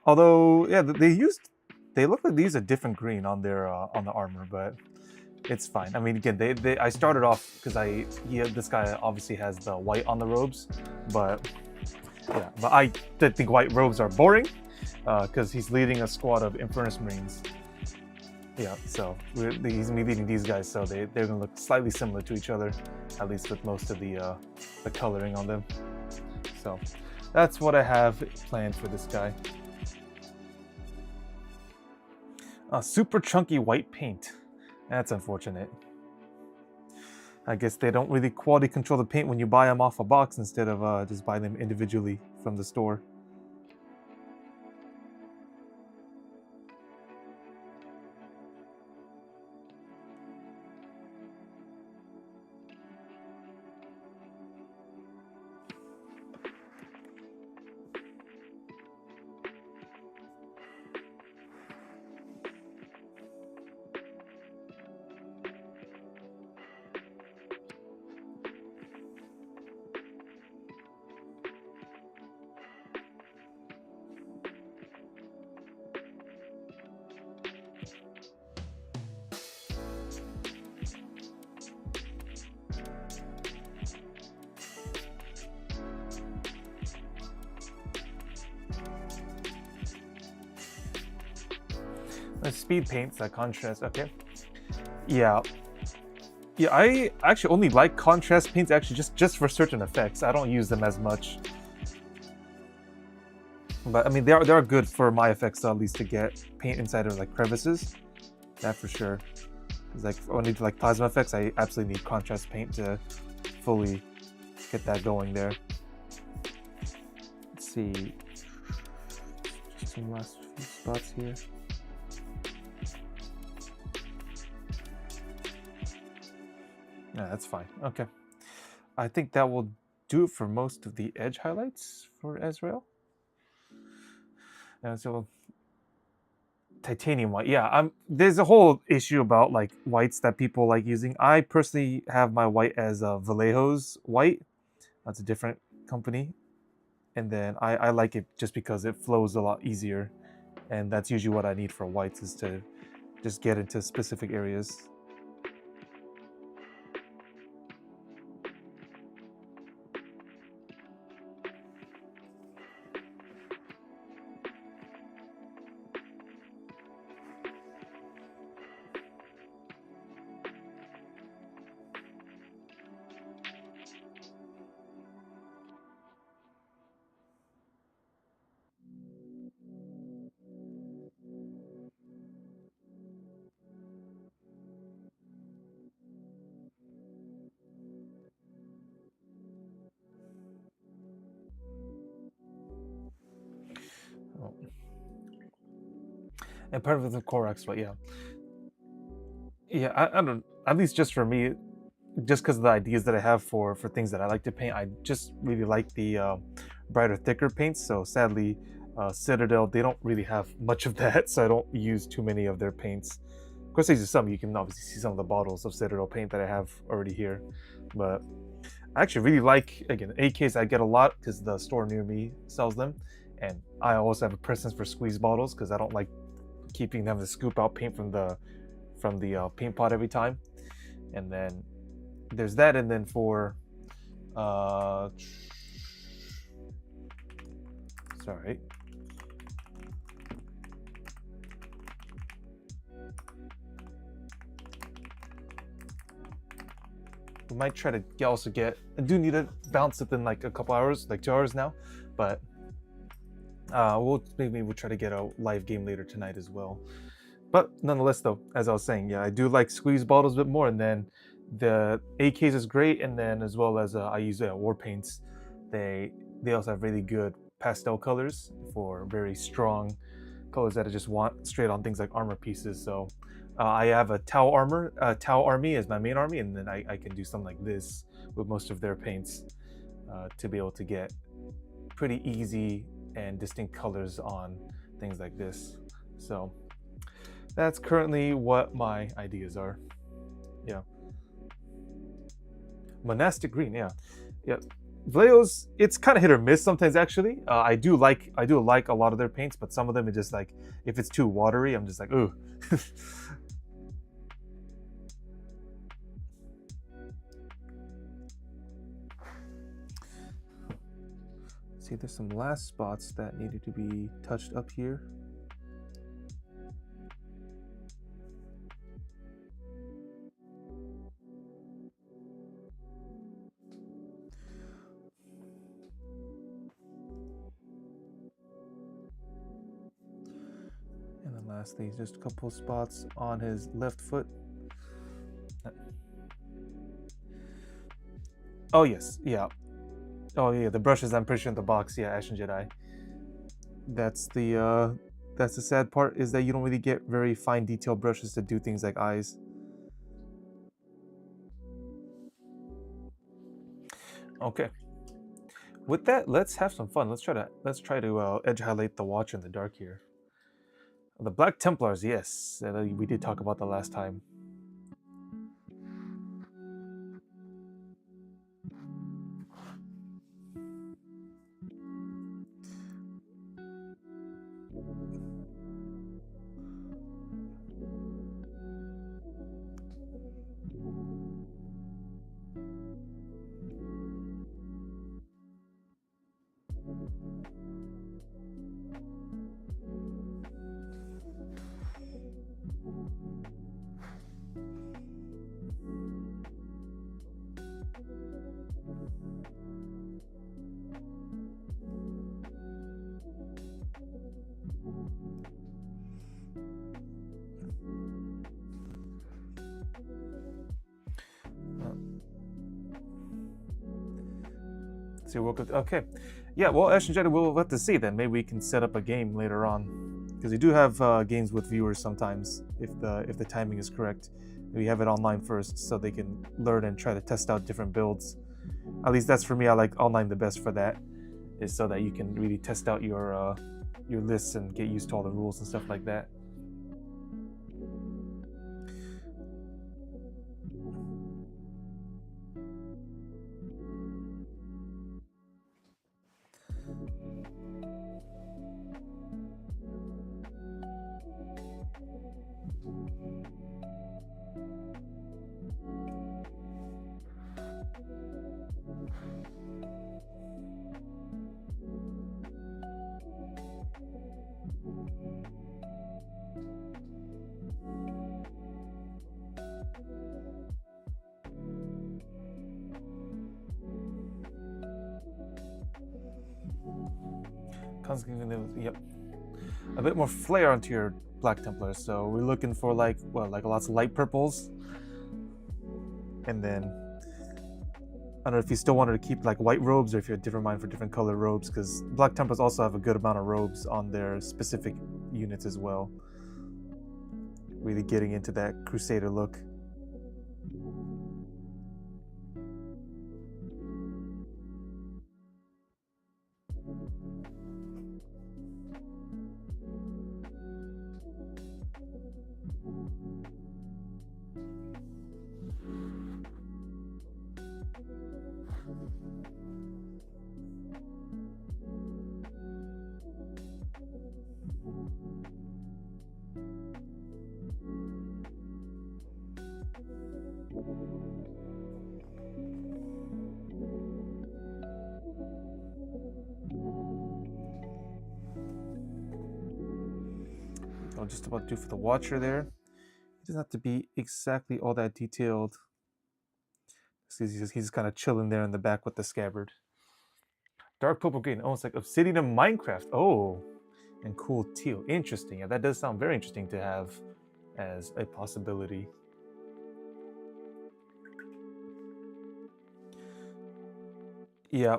Although, yeah, they look like they use a different green on their on the armor, but it's fine. I mean, again, I started off because this guy obviously has the white on the robes, but yeah, but I did think white robes are boring because he's leading a squad of Infernus Marines. Yeah, so he's me leading these guys, so they're gonna look slightly similar to each other, at least with most of the coloring on them. So that's what I have planned for this guy. Super chunky white paint. That's unfortunate. I guess they don't really quality control the paint when you buy them off a box instead of just buy them individually from the store. Speed paints, that contrast, okay. Yeah. Yeah, I actually only like contrast paints actually just for certain effects. I don't use them as much. But I mean, they are good for my effects at least to get paint inside of like crevices. That for sure. It's like when I need like plasma effects, I absolutely need contrast paint to fully get that going there. Let's see. Just some last few spots here. Yeah, that's fine. Okay. I think that will do it for most of the edge highlights for Azrael. And so titanium white. Yeah, there's a whole issue about like whites that people like using. I personally have my white as Vallejo's white. That's a different company. And then I like it just because it flows a lot easier. And that's usually what I need for whites, is to just get into specific areas. And part of the Corax, but yeah, I don't. At least just for me, just because of the ideas that I have for things that I like to paint, I just really like the brighter, thicker paints. So sadly, Citadel, they don't really have much of that, so I don't use too many of their paints. Of course, these are some. You can obviously see some of the bottles of Citadel paint that I have already here, but I actually really like, again, AKs I get a lot because the store near me sells them, and I also have a preference for squeeze bottles because I don't like keeping them to scoop out paint from the paint pot every time. And then there's that, and then for sorry. We might try to also get, I do need to bounce it in like a couple hours, like 2 hours now, but maybe we'll try to get a live game later tonight as well. But nonetheless, though, as I was saying, yeah, I do like squeeze bottles a bit more, and then the AKs is great, and then as well as I use war paints. They also have really good pastel colors for very strong colors that I just want straight on things like armor pieces. So I have a Tau army as my main army, and then I can do something like this with most of their paints to be able to get pretty easy and distinct colors on things like this. So that's currently what my ideas are. Yeah. Monastic Green, yeah. Yeah. Vallejo's, it's kind of hit or miss sometimes actually. I do like a lot of their paints, but some of them are just like, if it's too watery, I'm just like, ooh. See, there's some last spots that needed to be touched up here. And then lastly, just a couple spots on his left foot. Oh yes, yeah. Oh yeah, the brushes I'm pretty sure in the box. Yeah, Ashen Jedi. That's the sad part, is that you don't really get very fine detail brushes to do things like eyes. Okay. With that, let's have some fun. Let's try to edge highlight the Watcher in the dark here. The Black Templars, yes, we did talk about the last time. So welcome. Okay, yeah. Well, Ashen Jedi, we'll have to see then. Maybe we can set up a game later on, because we do have games with viewers sometimes if the timing is correct. We have it online first so they can learn and try to test out different builds. At least that's for me. I like online the best for that, is so that you can really test out your lists and get used to all the rules and stuff like that. Yep, a bit more flair onto your Black Templars. So we're looking for like lots of light purples, and then I don't know if you still wanted to keep like white robes, or if you had a different mind for different color robes, because Black Templars also have a good amount of robes on their specific units as well. Really getting into that Crusader look. I'll just about do for the Watcher there. It doesn't have to be exactly all that detailed. He's just kind of chilling there in the back with the scabbard. Dark purple green, almost like Obsidian in Minecraft. Oh, and cool teal. Interesting. Yeah, that does sound very interesting to have as a possibility. Yeah,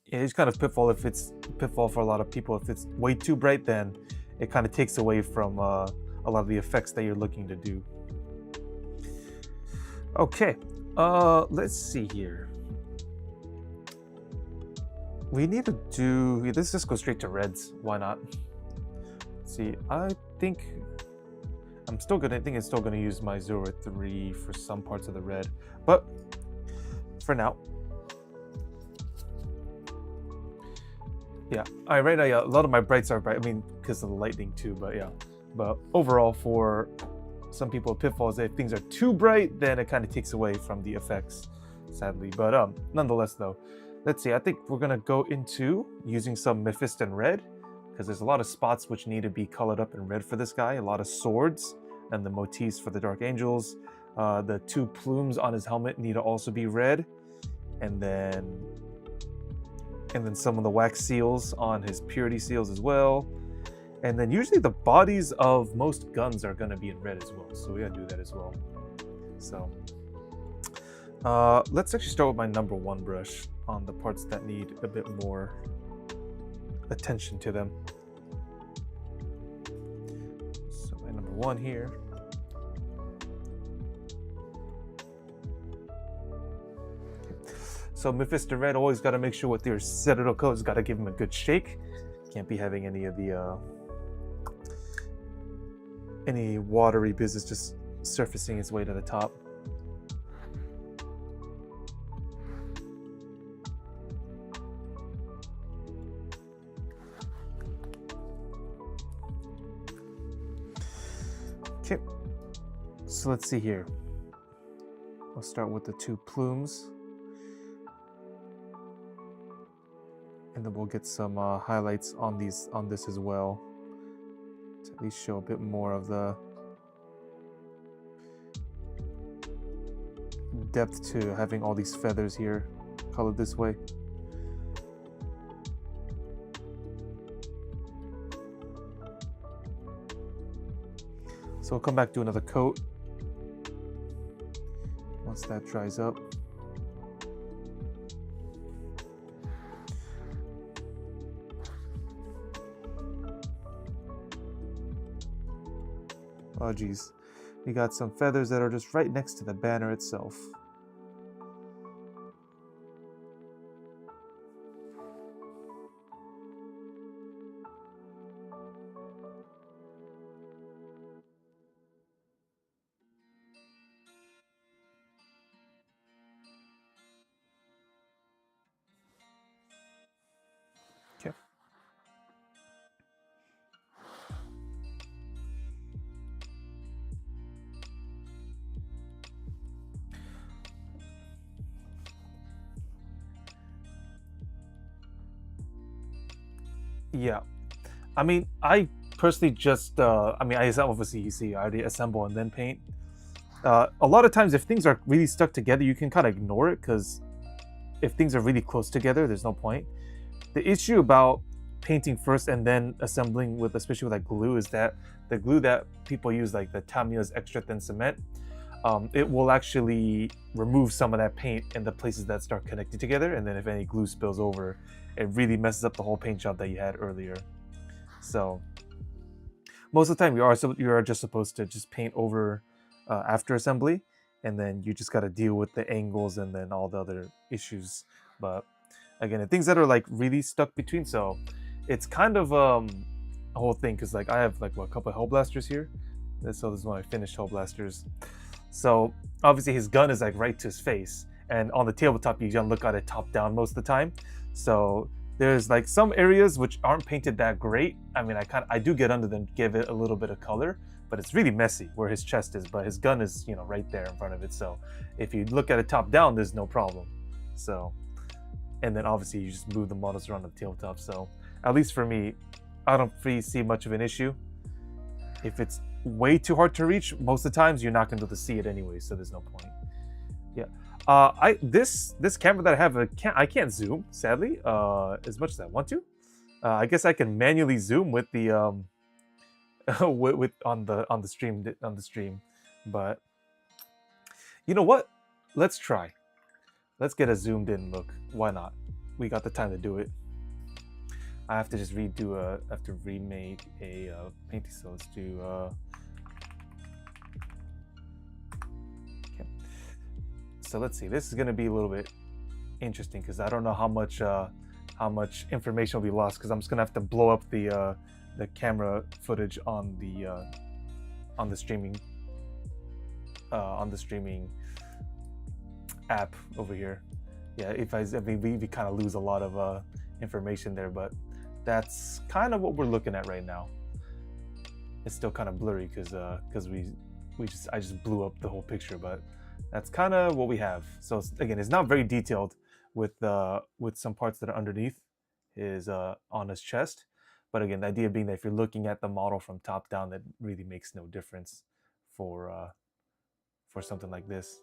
it's kind of pitfall for a lot of people. If it's way too bright, then it kind of takes away from a a lot of the effects that you're looking to do. Okay, let's see here. We need to do, let's just go straight to reds. Why not? Let's see, I think it's still gonna use my 0-3 for some parts of the red, but for now. Yeah, right now, yeah, a lot of my brights are bright. I mean, because of the lightning too, but yeah. But overall, for some people, pitfalls, if things are too bright, then it kind of takes away from the effects, sadly. But nonetheless, though, let's see. I think we're gonna go into using some Mephiston red, because there's a lot of spots which need to be colored up in red for this guy. A lot of swords and the motifs for the Dark Angels. The 2 plumes on his helmet need to also be red, and then some of the wax seals on his purity seals as well. And then usually the bodies of most guns are going to be in red as well, so we gotta do that as well. So let's actually start with my number 1 brush on the parts that need a bit more attention to them. So my number 1 here. So Mephiston red, always got to make sure with your Citadel colors, got to give him a good shake. Can't be having any of the any watery business just surfacing its way to the top. Okay, so let's see here. I'll start with the 2 plumes. And then we'll get some highlights on this as well, to at least show a bit more of the depth to having all these feathers here colored this way. So we'll come back, do another coat once that dries up. Oh geez, we got some feathers that are just right next to the banner itself. Okay. Yeah, I mean, I personally just, I obviously, you see, I already assemble and then paint. A lot of times, if things are really stuck together, you can kind of ignore it, because if things are really close together, there's no point. The issue about painting first and then assembling with, especially with like glue, is that the glue that people use, like the Tamiya's extra thin cement, it will actually remove some of that paint in the places that start connected together, and then if any glue spills over, it really messes up the whole paint job that you had earlier. So most of the time you are just supposed to just paint over after assembly, and then you just got to deal with the angles and then all the other issues. But again, things that are like really stuck between, so it's kind of a whole thing, because like I have like a couple of Hellblasters here. So this is one of my finished Hellblasters. So obviously his gun is like right to his face, and on the tabletop you can look at it top down most of the time. So there's like some areas which aren't painted that great. I mean, I do get under them, give it a little bit of color, but it's really messy where his chest is, but his gun is, you know, right there in front of it. So if you look at it top down, there's no problem. So, and then obviously you just move the models around the tabletop. So at least for me, I don't really see much of an issue. If it's way too hard to reach, most of the times you're not going to be able to see it anyway, so there's no point. Yeah. This camera that I have, I can't zoom, sadly, as much as I want to. I guess I can manually zoom with the on the stream, but you know what? Let's try. Let's get a zoomed in look. Why not? We got the time to do it. I have to just remake a painting, so let's do so let's see. This is going to be a little bit interesting because I don't know how much information will be lost because I'm just going to have to blow up the camera footage on the streaming app over here. Yeah, I mean we kind of lose a lot of information there, but that's kind of what we're looking at right now. It's still kind of blurry because I just blew up the whole picture, but that's kind of what we have. So again, it's not very detailed with some parts that are underneath his on his chest. But again, the idea being that if you're looking at the model from top down, that really makes no difference for something like this.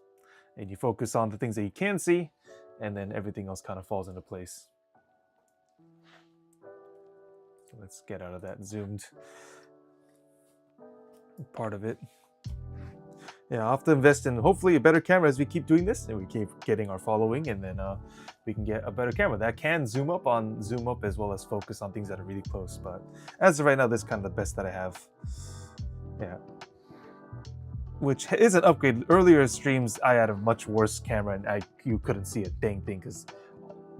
And you focus on the things that you can see, and then everything else kind of falls into place. So let's get out of that zoomed part of it. Yeah, I'll have to invest in hopefully a better camera as we keep doing this and we keep getting our following, and then we can get a better camera that can zoom up as well as focus on things that are really close. But as of right now, this is kind of the best that I have. Yeah. Which is an upgrade. Earlier streams, I had a much worse camera and you couldn't see a dang thing because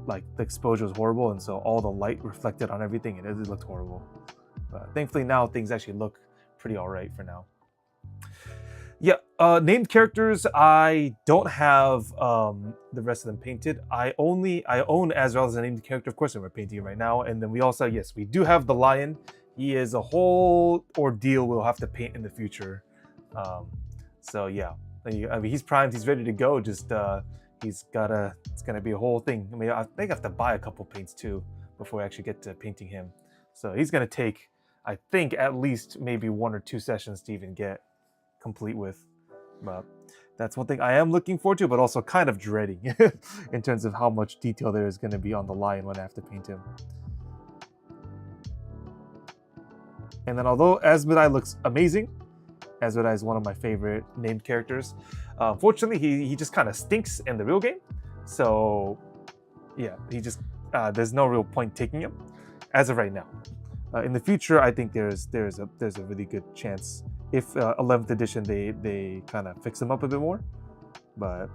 like the exposure was horrible, and so all the light reflected on everything and it looked horrible. But thankfully now things actually look pretty all right for now. Yeah, named characters, I don't have the rest of them painted. I own Azrael as a named character, of course, and we're painting it right now. And then we also, yes, we do have the lion. He is a whole ordeal we'll have to paint in the future. So yeah, I mean, he's primed, he's ready to go. Just it's gonna be a whole thing. I mean, I think I have to buy a couple paints too before I actually get to painting him. So he's gonna take, I think, at least maybe 1 or 2 sessions to even get complete with. But that's one thing I am looking forward to, but also kind of dreading in terms of how much detail there is going to be on the lion when I have to paint him. And then although Asmodai looks amazing, Asmodai is one of my favorite named characters. Unfortunately, he just kind of stinks in the real game. So yeah, he just there's no real point taking him as of right now. In the future, I think there's a really good chance if 11th edition they kind of fix him up a bit more, but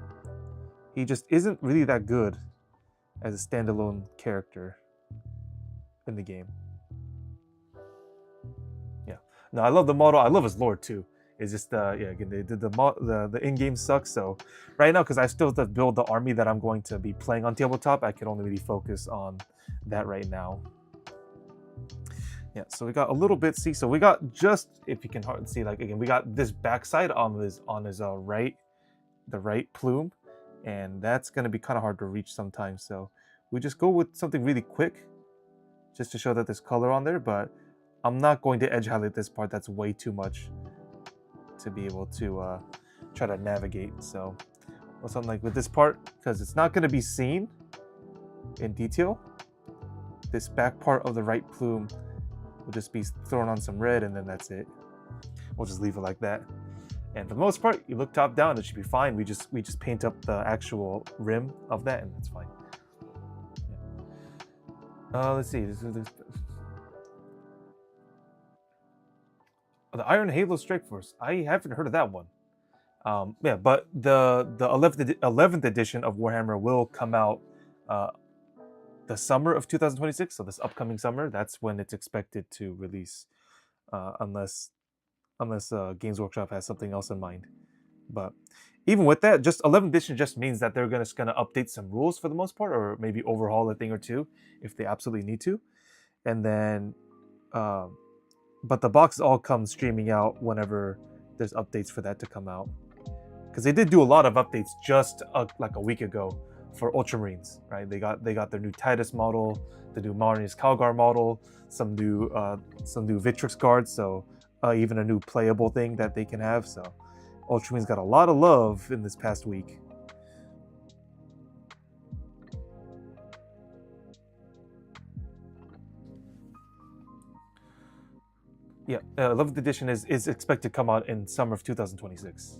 he just isn't really that good as a standalone character in the game. Yeah, no, I love the model. I love his lore too. It's just yeah, again, the in-game sucks. So right now, because I still have to build the army that I'm going to be playing on tabletop, I can only really focus on that right now. Yeah, so we got a little bit. See, so we got just, if you can hardly see, like again, we got this backside on his right, the right plume, and that's gonna be kind of hard to reach sometimes. So we just go with something really quick, just to show that there's color on there. But I'm not going to edge highlight this part. That's way too much to be able to try to navigate. So or something like with this part, because it's not going to be seen in detail. This back part of the right plume will just be thrown on some red, and then that's it. We'll just leave it like that. And for the most part, you look top down, it should be fine. We just paint up the actual rim of that, and that's fine. Yeah. Let's see. The Iron Halo Strike Force. I haven't heard of that one. Yeah, but the 11th edition of Warhammer will come out the summer of 2026. So this upcoming summer, that's when it's expected to release, unless Games Workshop has something else in mind. But even with that, just 11th edition just means that they're gonna update some rules for the most part, or maybe overhaul a thing or two if they absolutely need to. And then, but the boxes all come streaming out whenever there's updates for that to come out. Because they did do a lot of updates just like a week ago for Ultramarines, right? They got their new Titus model, the new Marneus Calgar model, some new Victrix cards, so even a new playable thing that they can have. So Ultramarines got a lot of love in this past week. Yeah, 11th edition is expected to come out in summer of 2026.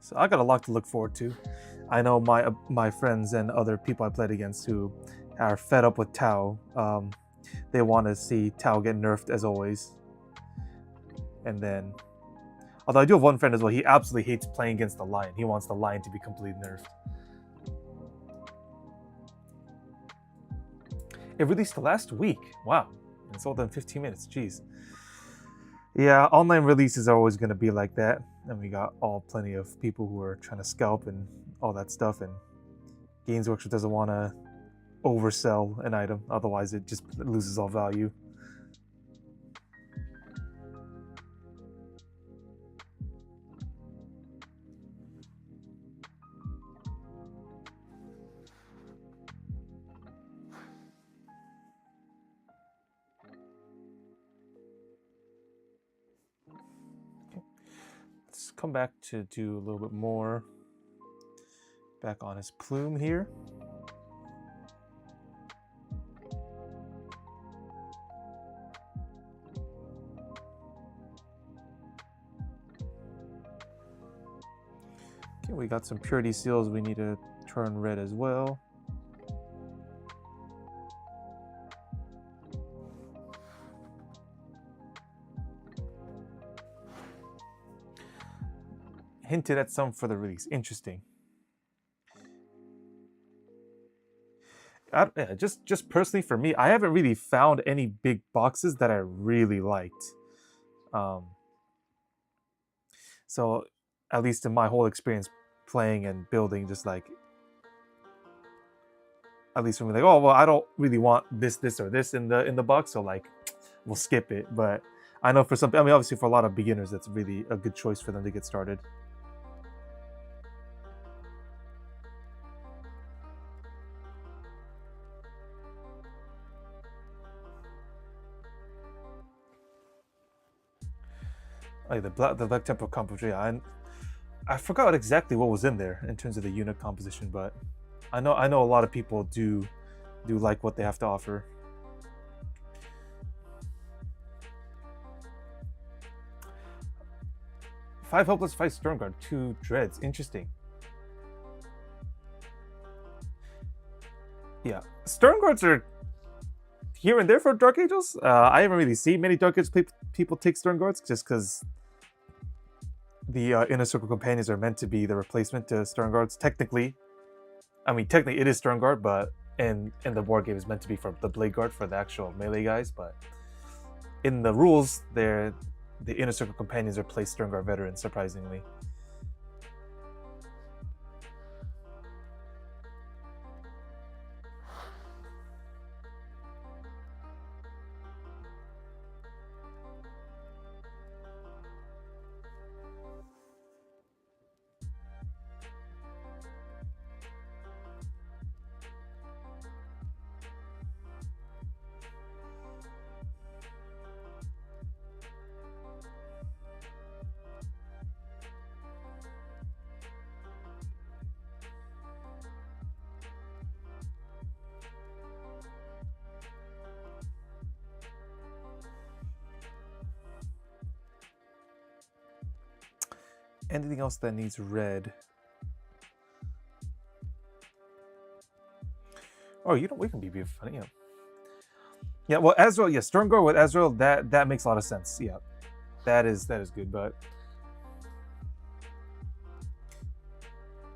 So I got a lot to look forward to. I know my friends and other people I played against who are fed up with Tau. They want to see Tau get nerfed as always. And then, although I do have one friend as well, he absolutely hates playing against the Lion. He wants the Lion to be completely nerfed. It released last week. Wow. It's all done 15 minutes. Jeez. Yeah, online releases are always going to be like that. And we got plenty of people who are trying to scalp and all that stuff. And Games Workshop doesn't want to oversell an item. Otherwise, it just loses all value. Let's come back to do a little bit more. Back on his plume here. Okay, we got some purity seals we need to turn red as well. Hinted at some for the release. Interesting. Yeah, just personally for me, I haven't really found any big boxes that I really liked. So at least in my whole experience playing and building, just like, at least for me, like, oh well, I don't really want this or this in the box, so like we'll skip it. But I know for some, I mean, obviously for a lot of beginners, that's really a good choice for them to get started. Like the Black Temple composition, I forgot exactly what was in there in terms of the unit composition, but I know a lot of people do like what they have to offer. Five Helpless, 5 Stormguard, 2 Dreads. Interesting. Yeah, Stormguards are here and there for Dark Angels. I haven't really seen many Dark Angels people take Stormguards, just because the Inner Circle Companions are meant to be the replacement to Stormguards. Technically, I mean, technically it is Stormguard, but in the board game is meant to be for the Blade Guard for the actual melee guys. But in the rules, the Inner Circle Companions replace Stormguard veterans, surprisingly. Anything else that needs red? Oh, you know, we can be funny. Yeah. Yeah, well, Azrael, yeah, Stormguard with Azrael, that makes a lot of sense. Yeah, that is good, but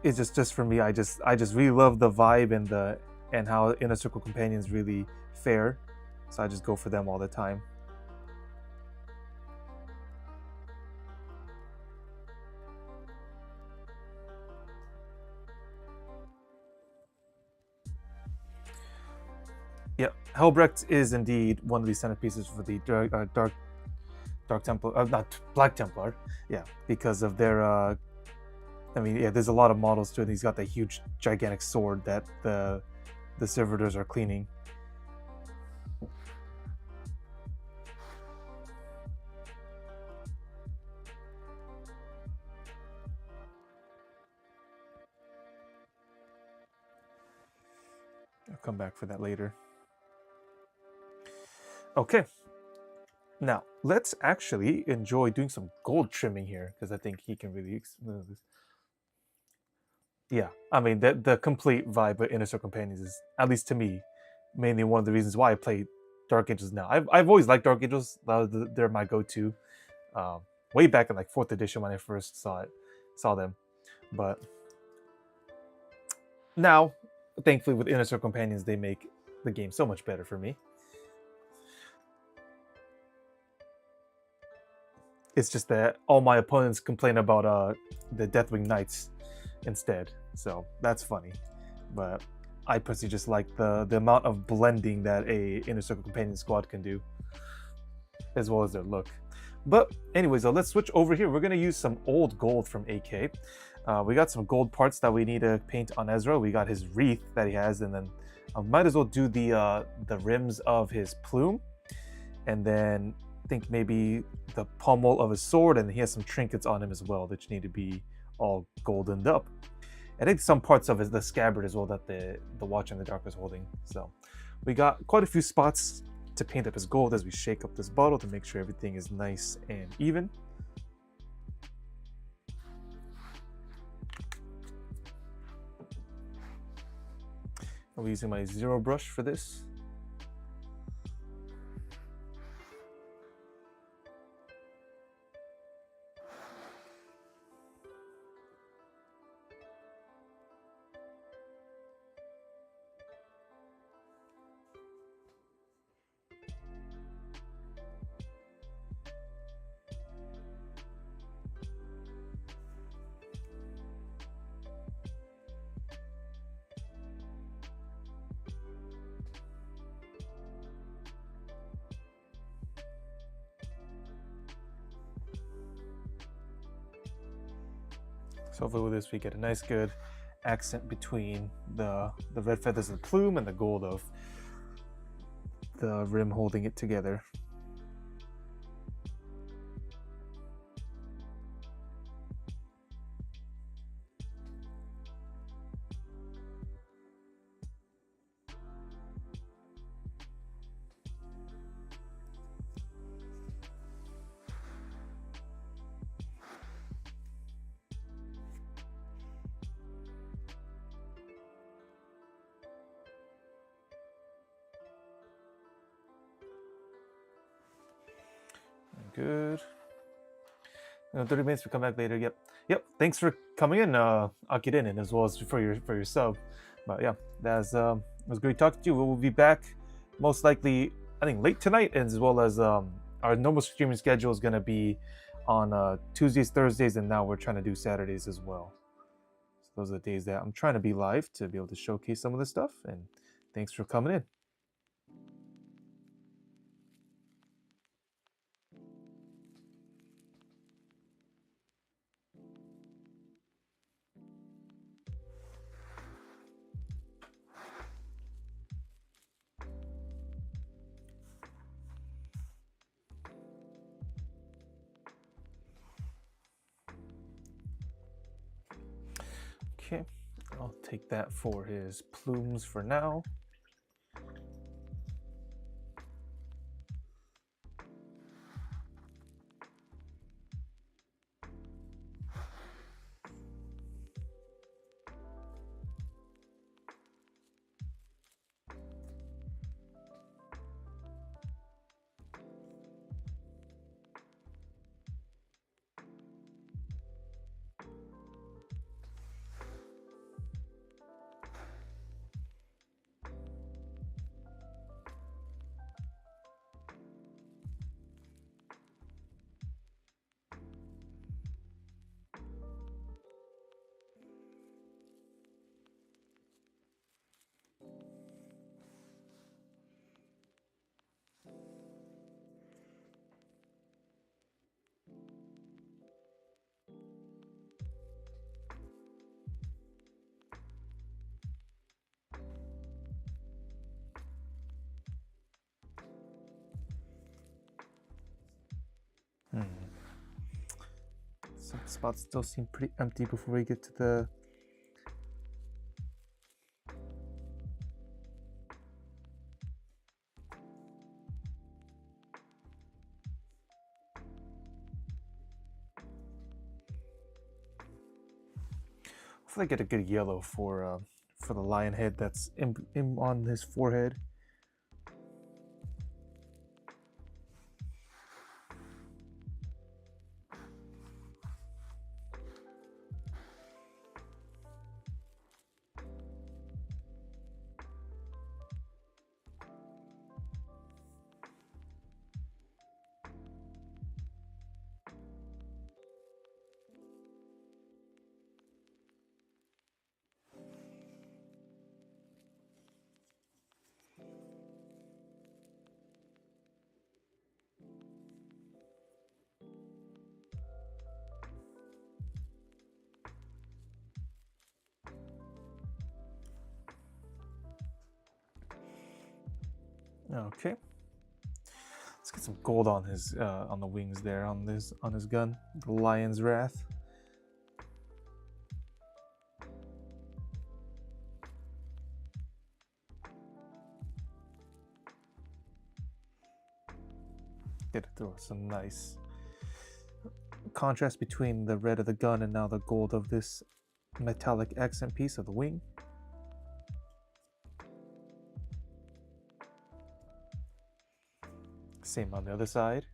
it's just for me. I just really love the vibe and how Inner Circle Companions really fare, so I just go for them all the time. Yeah, Helbrecht is indeed one of the centerpieces for the Dark Templar, not Black Templar. Yeah, because of their. I mean, yeah, there's a lot of models to it. He's got that huge, gigantic sword that the servitors are cleaning. I'll come back for that later. Okay, now let's actually enjoy doing some gold trimming here, because I think he can really move this. Yeah, I mean the complete vibe of Inner Circle Companions is, at least to me, mainly one of the reasons why I play Dark Angels now. I've always liked Dark Angels. They're my go-to. Um, Way back in like fourth edition when I first saw them, but now, thankfully, with Inner Circle Companions, they make the game so much better for me. It's just that all my opponents complain about the Deathwing Knights instead, so that's funny. But I personally just like the amount of blending that a Inner Circle Companion squad can do, as well as their look. But anyways, let's switch over here. We're gonna use some old gold from AK. We got some gold parts that we need to paint on Ezra. We got his wreath that he has, and then I might as well do the rims of his plume, and then I think maybe the pommel of his sword, and he has some trinkets on him as well that need to be all goldened up. I think some parts of the scabbard as well that the Watch in the Dark is holding. So we got quite a few spots to paint up his gold as we shake up this bottle to make sure everything is nice and even. I'll be using my zero brush for this. So hopefully with this we get a nice good accent between the red feathers of the plume and the gold of the rim holding it together. Good. 30 minutes. We come back later. Yep. Thanks for coming in. I'll get in, and as well as for your sub. But yeah, it was great talking to you. We will be back most likely, I think, late tonight, as well as our normal streaming schedule is gonna be on Tuesdays, Thursdays, and now we're trying to do Saturdays as well. So those are the days that I'm trying to be live to be able to showcase some of this stuff. And thanks for coming in. Okay, I'll take that for his plumes for now. Some spots still seem pretty empty before we get to the Hopefully I get a good yellow for the lion head that's in on his forehead. Okay. Let's get some gold on his on the wings there on his gun. The Lion's Wrath. Did throw some nice contrast between the red of the gun and now the gold of this metallic accent piece of the wing. Same on the other side.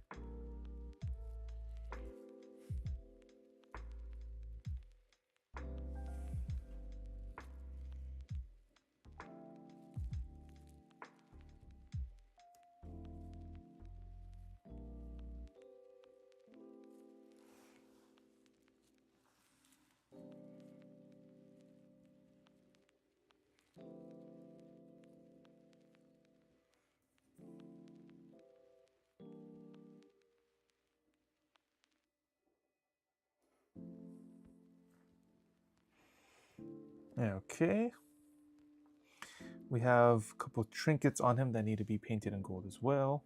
Okay. We have a couple of trinkets on him that need to be painted in gold as well.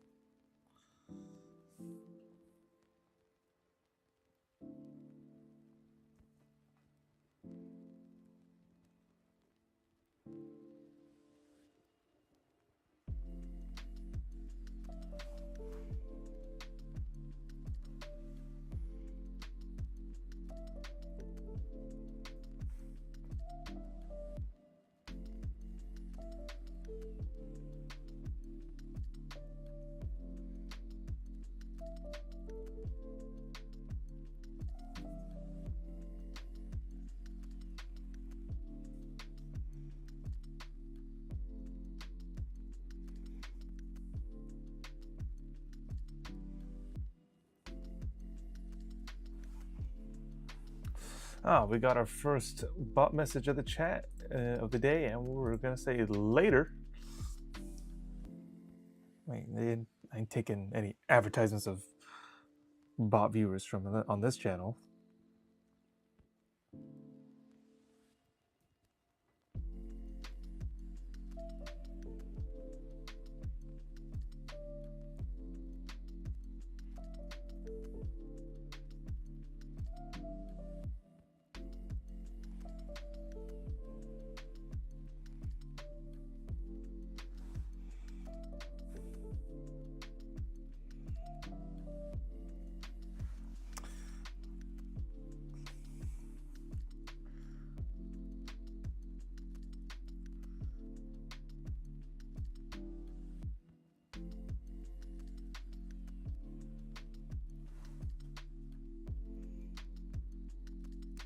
We got our first bot message of the chat of the day, and we're gonna say later. I ain't taking any advertisements of bot viewers from on this channel.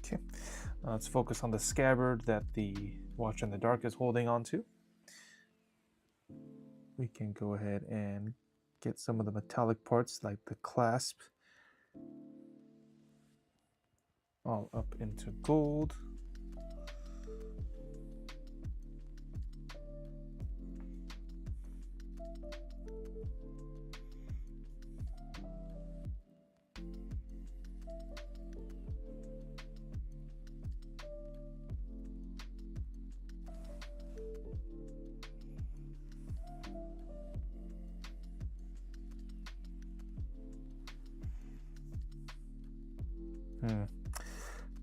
Okay, let's focus on the scabbard that the Watcher in the Dark is holding onto. We can go ahead and get some of the metallic parts like the clasp all up into gold.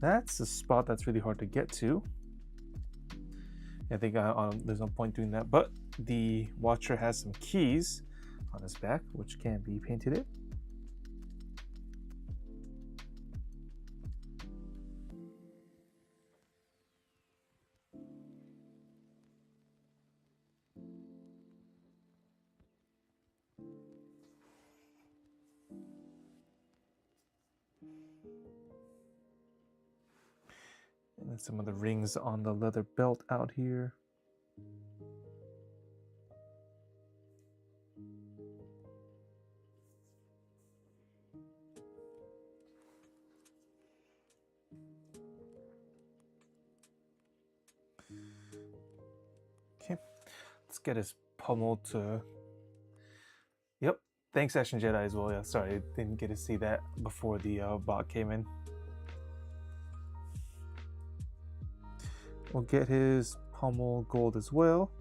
That's a spot that's really hard to get to. I think there's no point doing that, but the Watcher has some keys on his back which can be painted in. And then some of the rings on the leather belt out here. Okay, let's get his pommel to. Yep, thanks Ashen Jedi as well. Yeah, sorry, I didn't get to see that before the bot came in. We'll get his pommel gold as well.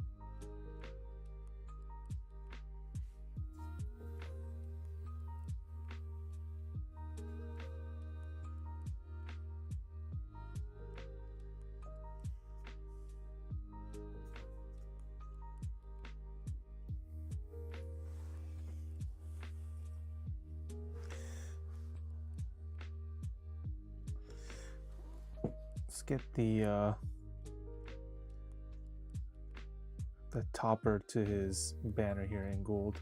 Let's get the topper to his banner here in gold.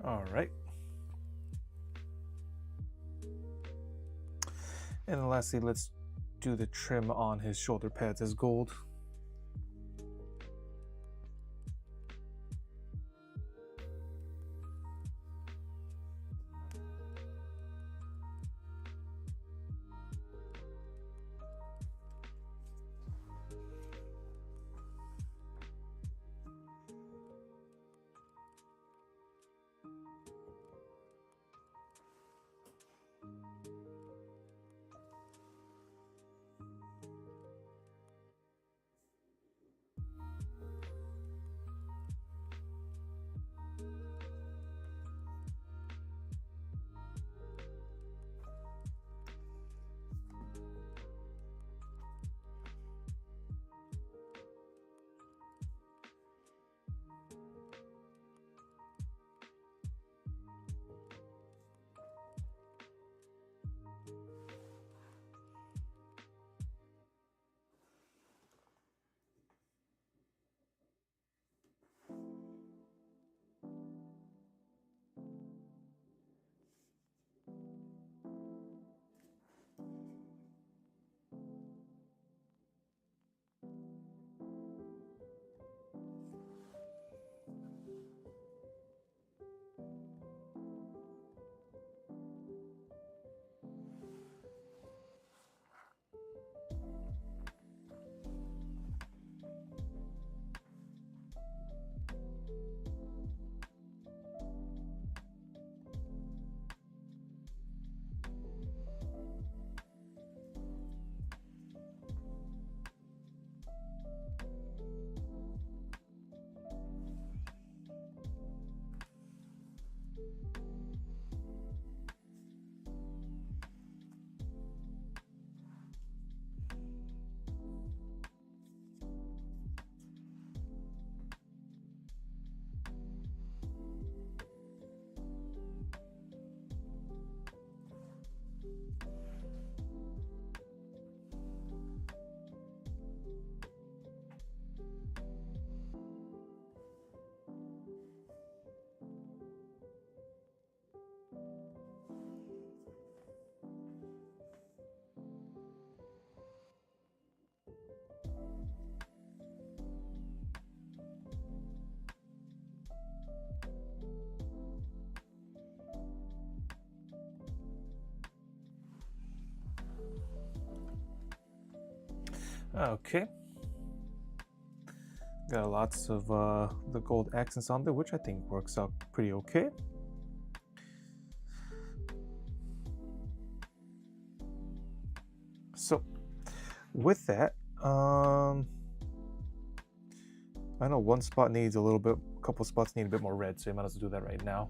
All right. And then lastly, let's do the trim on his shoulder pads as gold. Okay. Got lots of the gold accents on there, which I think works out pretty okay. So with that, I know one spot needs a little bit, a couple spots need a bit more red, so you might as well do that right now.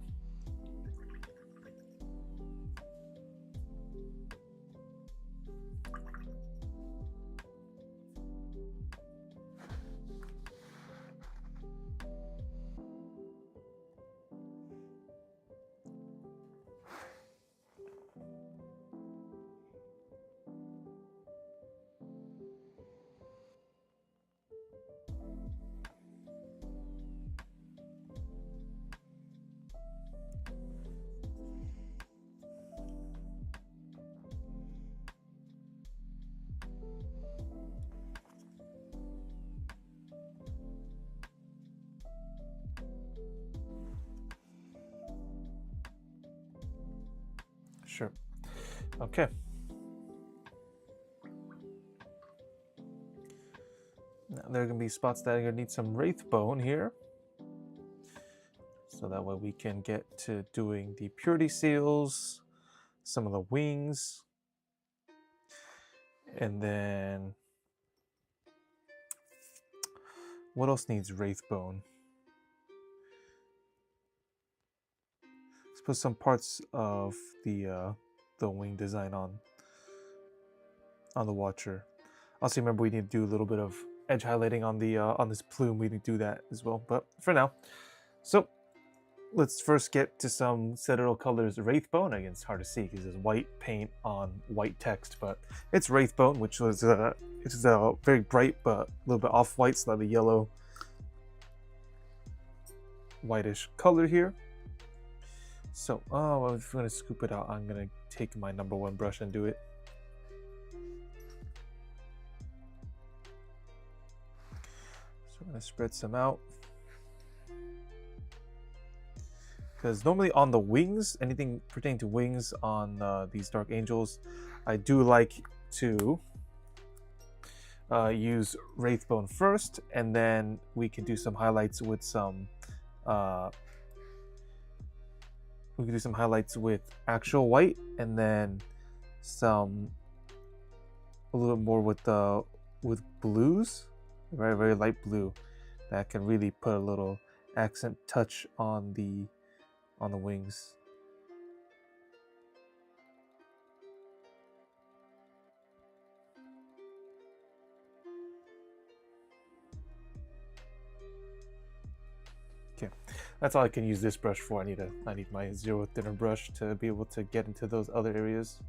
Sure. Okay. Now there are going to be spots that are going to need some wraith bone here. So that way we can get to doing the purity seals, some of the wings, and then what else needs wraith bone? Let's put some parts of the wing design on the Watcher. Also, remember we need to do a little bit of edge highlighting on the on this plume. We need to do that as well. But for now, so let's first get to some Citadel Colors Wraithbone. Again, it's hard to see because it's white paint on white text, but it's Wraithbone, which was it's a very bright but a little bit off-white, slightly yellow, whitish color here. So, well, if I'm gonna scoop it out, I'm gonna take my #1 brush and do it. So I'm gonna spread some out. Because normally on the wings, anything pertaining to wings on these Dark Angels, I do like to use Wraithbone first, and then we can do some highlights with some actual white, and then a little more with blues, very, very light blue, that can really put a little accent touch on the wings. Okay, that's all I can use this brush for. I need my zero thinner brush to be able to get into those other areas.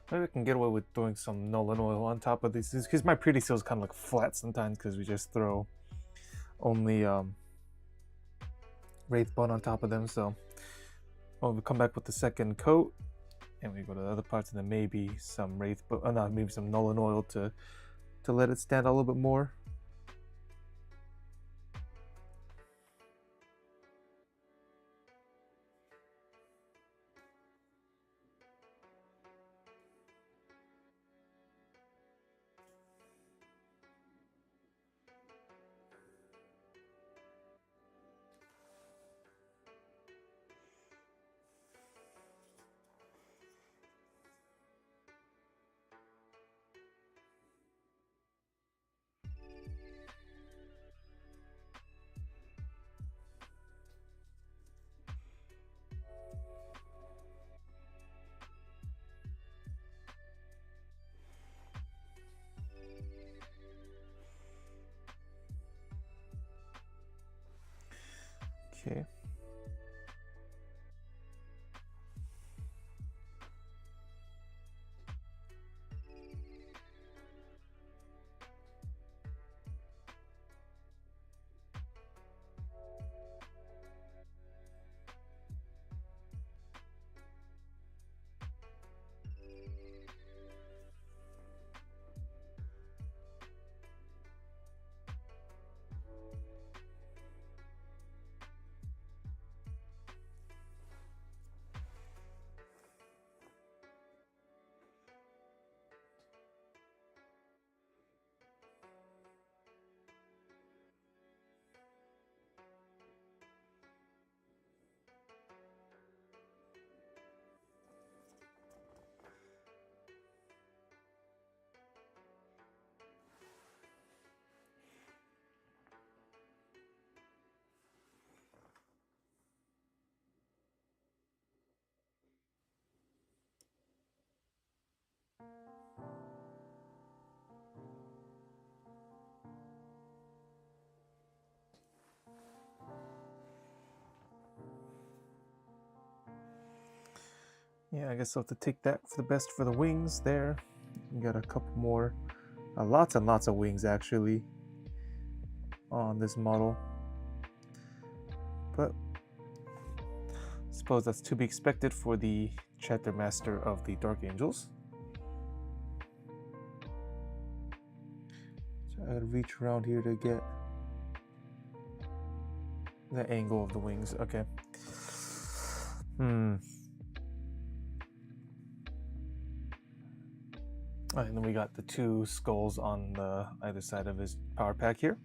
Maybe I can get away with throwing some Nolan oil on top of these, because my pretty seals kind of look flat sometimes because we just throw only Wraithbone on top of them. So we come back with the second coat, and we go to the other parts, and then maybe some Wraithbone, maybe some Nolan oil to let it stand out a little bit more. Okay. Yeah, I guess I'll have to take that for the best for the wings there. We got a couple more, lots and lots of wings actually on this model. But I suppose that's to be expected for the Chapter Master of the Dark Angels. So I gotta reach around here to get the angle of the wings. Okay. And then we got the two skulls on the either side of his power pack here.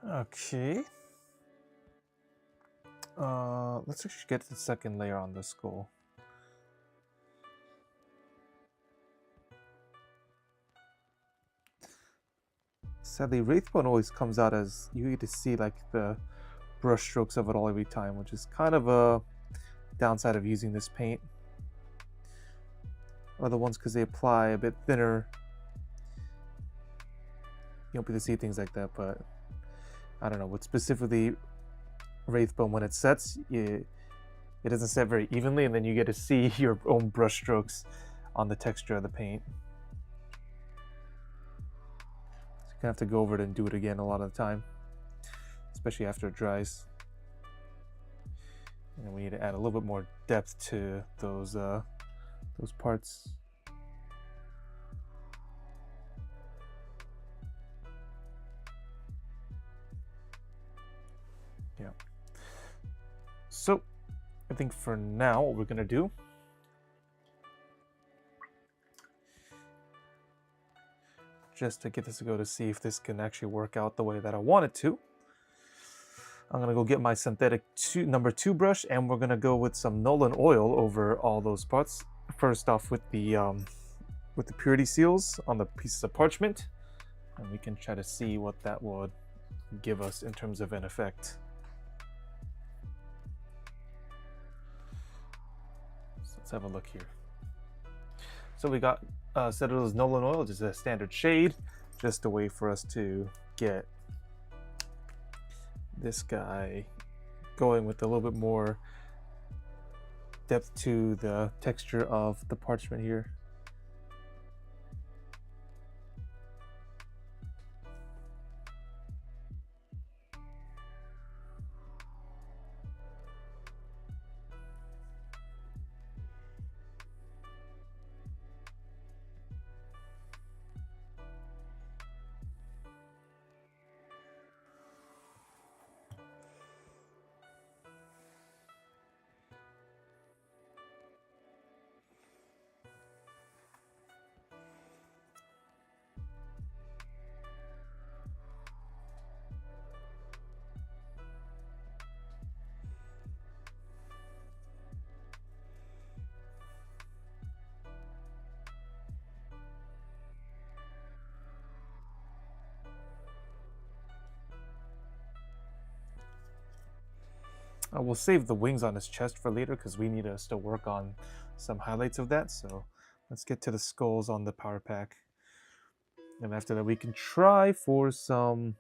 Okay. Let's actually get the second layer on the skull. Sadly, Wraithbone always comes out as you get to see like the brush strokes of it all every time, which is kind of a downside of using this paint. Other ones, because they apply a bit thinner, you don't get to see things like that. But I don't know, with specifically Wraithbone, when it sets, it doesn't set very evenly, and then you get to see your own brush strokes on the texture of the paint. So you're gonna have to go over it and do it again a lot of the time, especially after it dries. And we need to add a little bit more depth to those parts. Yeah. So I think for now, what we're gonna do just to get this to go to see if this can actually work out the way that I want it to. I'm gonna go get my synthetic number 2 brush, and we're gonna go with some Nuln Oil over all those parts. First off with the purity seals on the pieces of parchment, and we can try to see what that would give us in terms of an effect. So let's have a look here. So we got Citadel's Nuln Oil, just a standard shade, just a way for us to get this guy going with a little bit more depth to the texture of the parchment here. We'll save the wings on his chest for later because we need to still work on some highlights of that. So let's get to the skulls on the power pack. And after that, we can try for some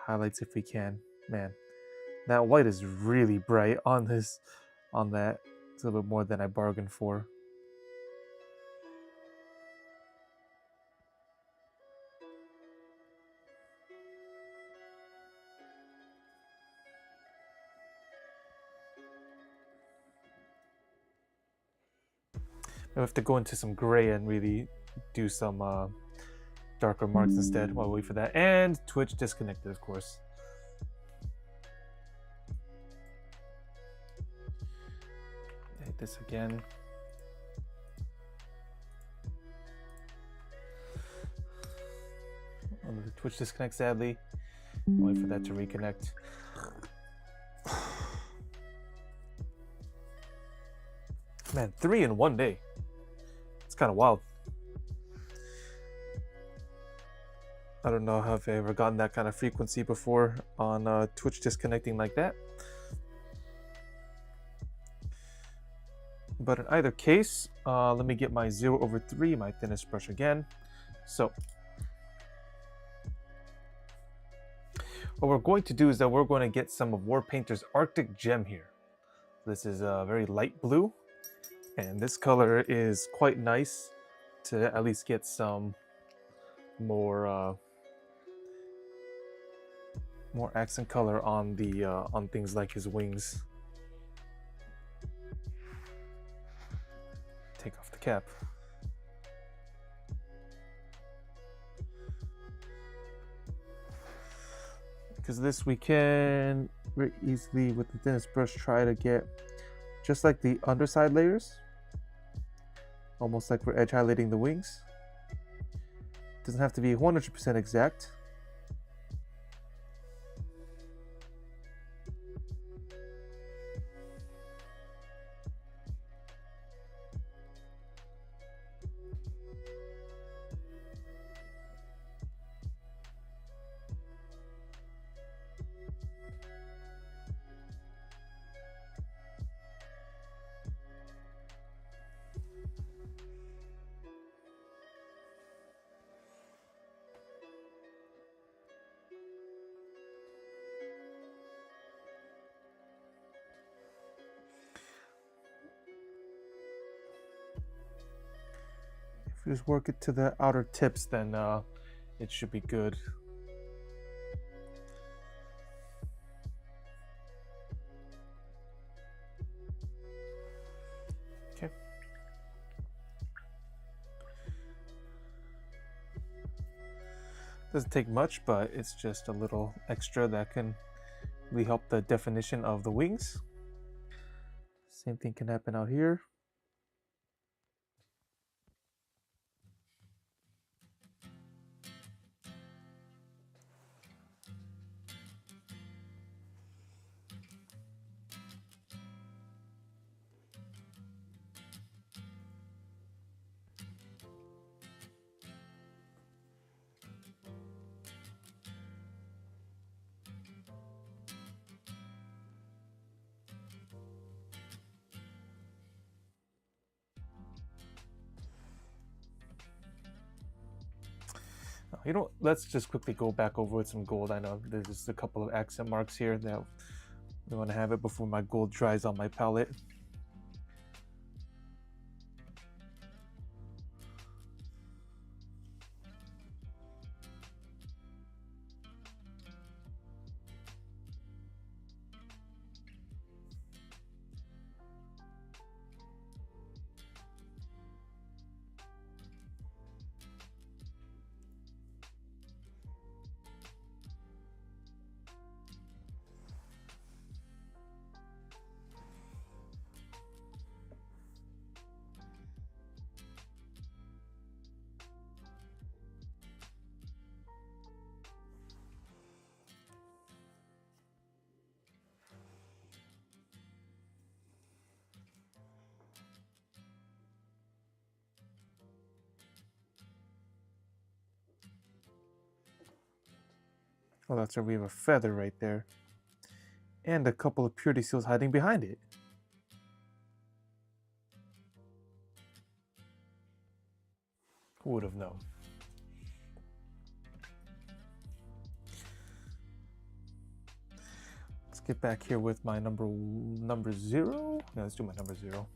highlights if we can. Man, that white is really bright on this, on that. It's a little bit more than I bargained for. I have to go into some gray and really do some darker marks instead while we wait for that. And Twitch disconnected, of course. Hit this again. Oh, the Twitch disconnect, sadly. Wait for that to reconnect. Man, 3 in one day. It's kind of wild. I don't know if I've ever gotten that kind of frequency before on Twitch disconnecting like that. But in either case, let me get my 0/3, my thinnest brush again. So what we're going to do is that we're going to get some of Warpainter's Arctic Gem here. This is a very light blue, and this color is quite nice to at least get some more accent color on the on things like his wings. Take off the cap. Because this we can very easily with the thinnest brush try to get just like the underside layers, almost like we're edge highlighting the wings. Doesn't have to be 100% exact, If you just work it to the outer tips, then it should be good. Okay. Doesn't take much, but it's just a little extra that can really help the definition of the wings. Same thing can happen out here. You know, let's just quickly go back over with some gold. I know there's just a couple of accent marks here that we want to have it before my gold dries on my palette. Oh, that's right, we have a feather right there. And a couple of purity seals hiding behind it. Who would have known? Let's get back here with my number 0. Yeah, let's do my number 0.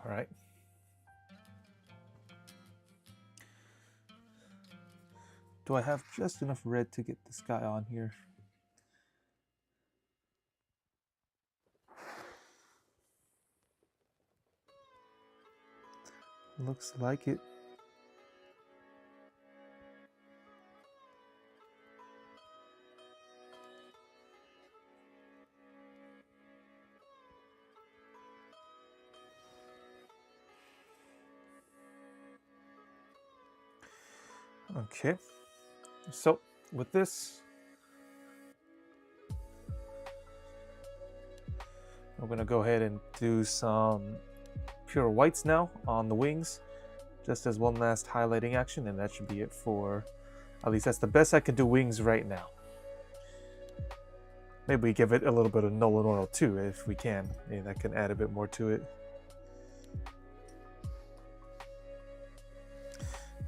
All right. Do I have just enough red to get this guy on here? Looks like it. Okay, so with this, I'm gonna go ahead and do some pure whites now on the wings, just as one last highlighting action, and that should be it for, at least that's the best I can do wings right now. Maybe we give it a little bit of Nolan oil too, if we can. Maybe that can add a bit more to it.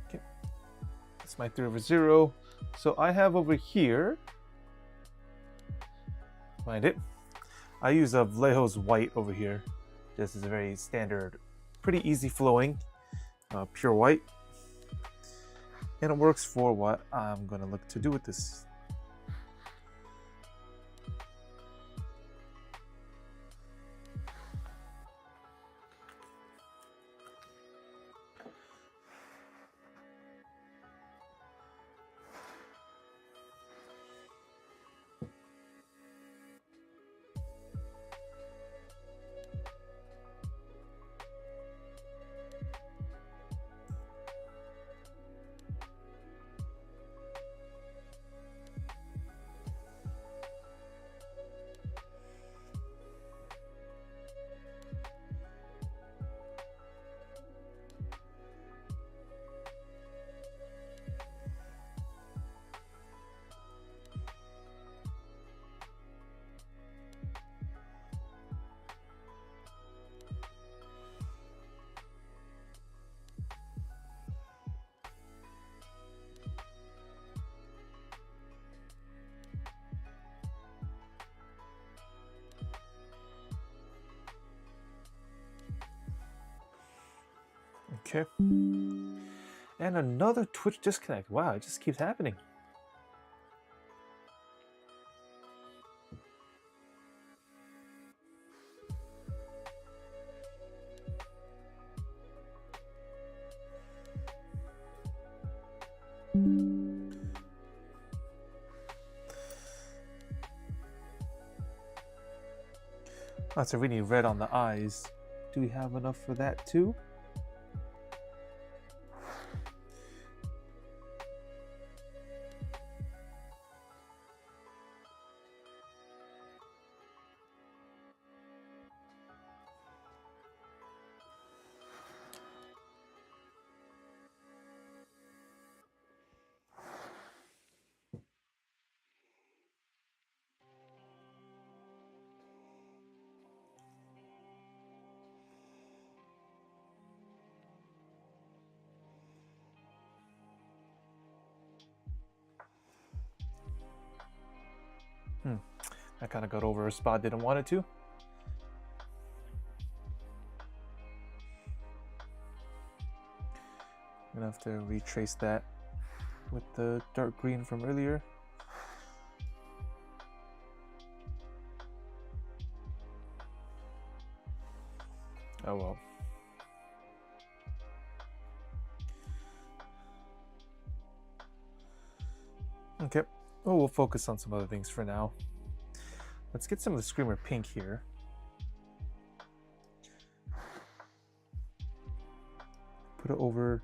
Okay, that's my 3/0. So I have over here, find it. I use a Vallejo's white over here. This is a very standard, pretty easy flowing, pure white. And it works for what I'm gonna look to do with this. Okay. And another Twitch disconnect. Wow, it just keeps happening. Oh, so we need red on the eyes. Do we have enough for that too? I kind of got over a spot, didn't want it to. I'm gonna have to retrace that with the dark green from earlier. Oh well. Okay. Oh, we'll focus on some other things for now. Let's get some of the Screamer pink here. Put it over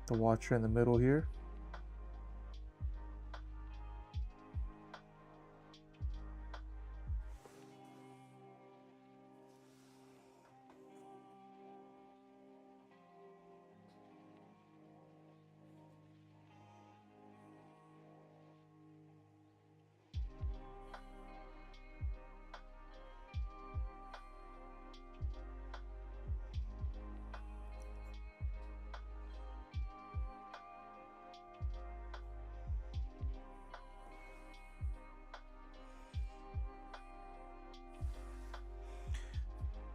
the Watcher in the middle here.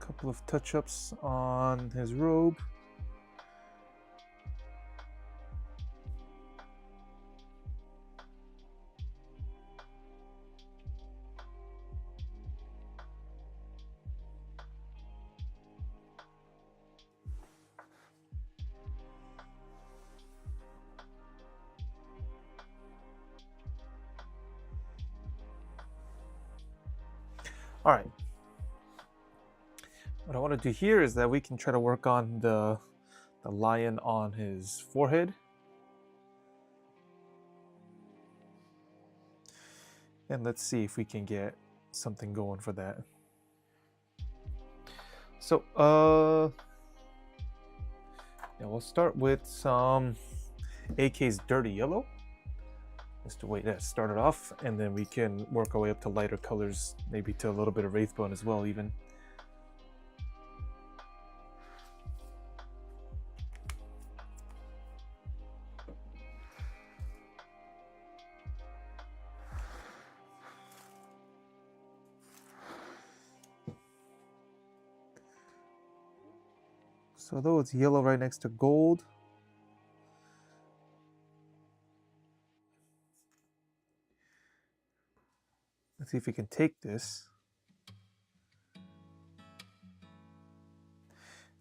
Couple of touch-ups on his robe. All right. What I want to do here is that we can try to work on the lion on his forehead. And let's see if we can get something going for that. So, yeah, we'll start with some AK's Dirty Yellow. Just to wait that started off, and then we can work our way up to lighter colors, maybe to a little bit of Wraithbone as well, even. So though it's yellow right next to gold, let's see if we can take this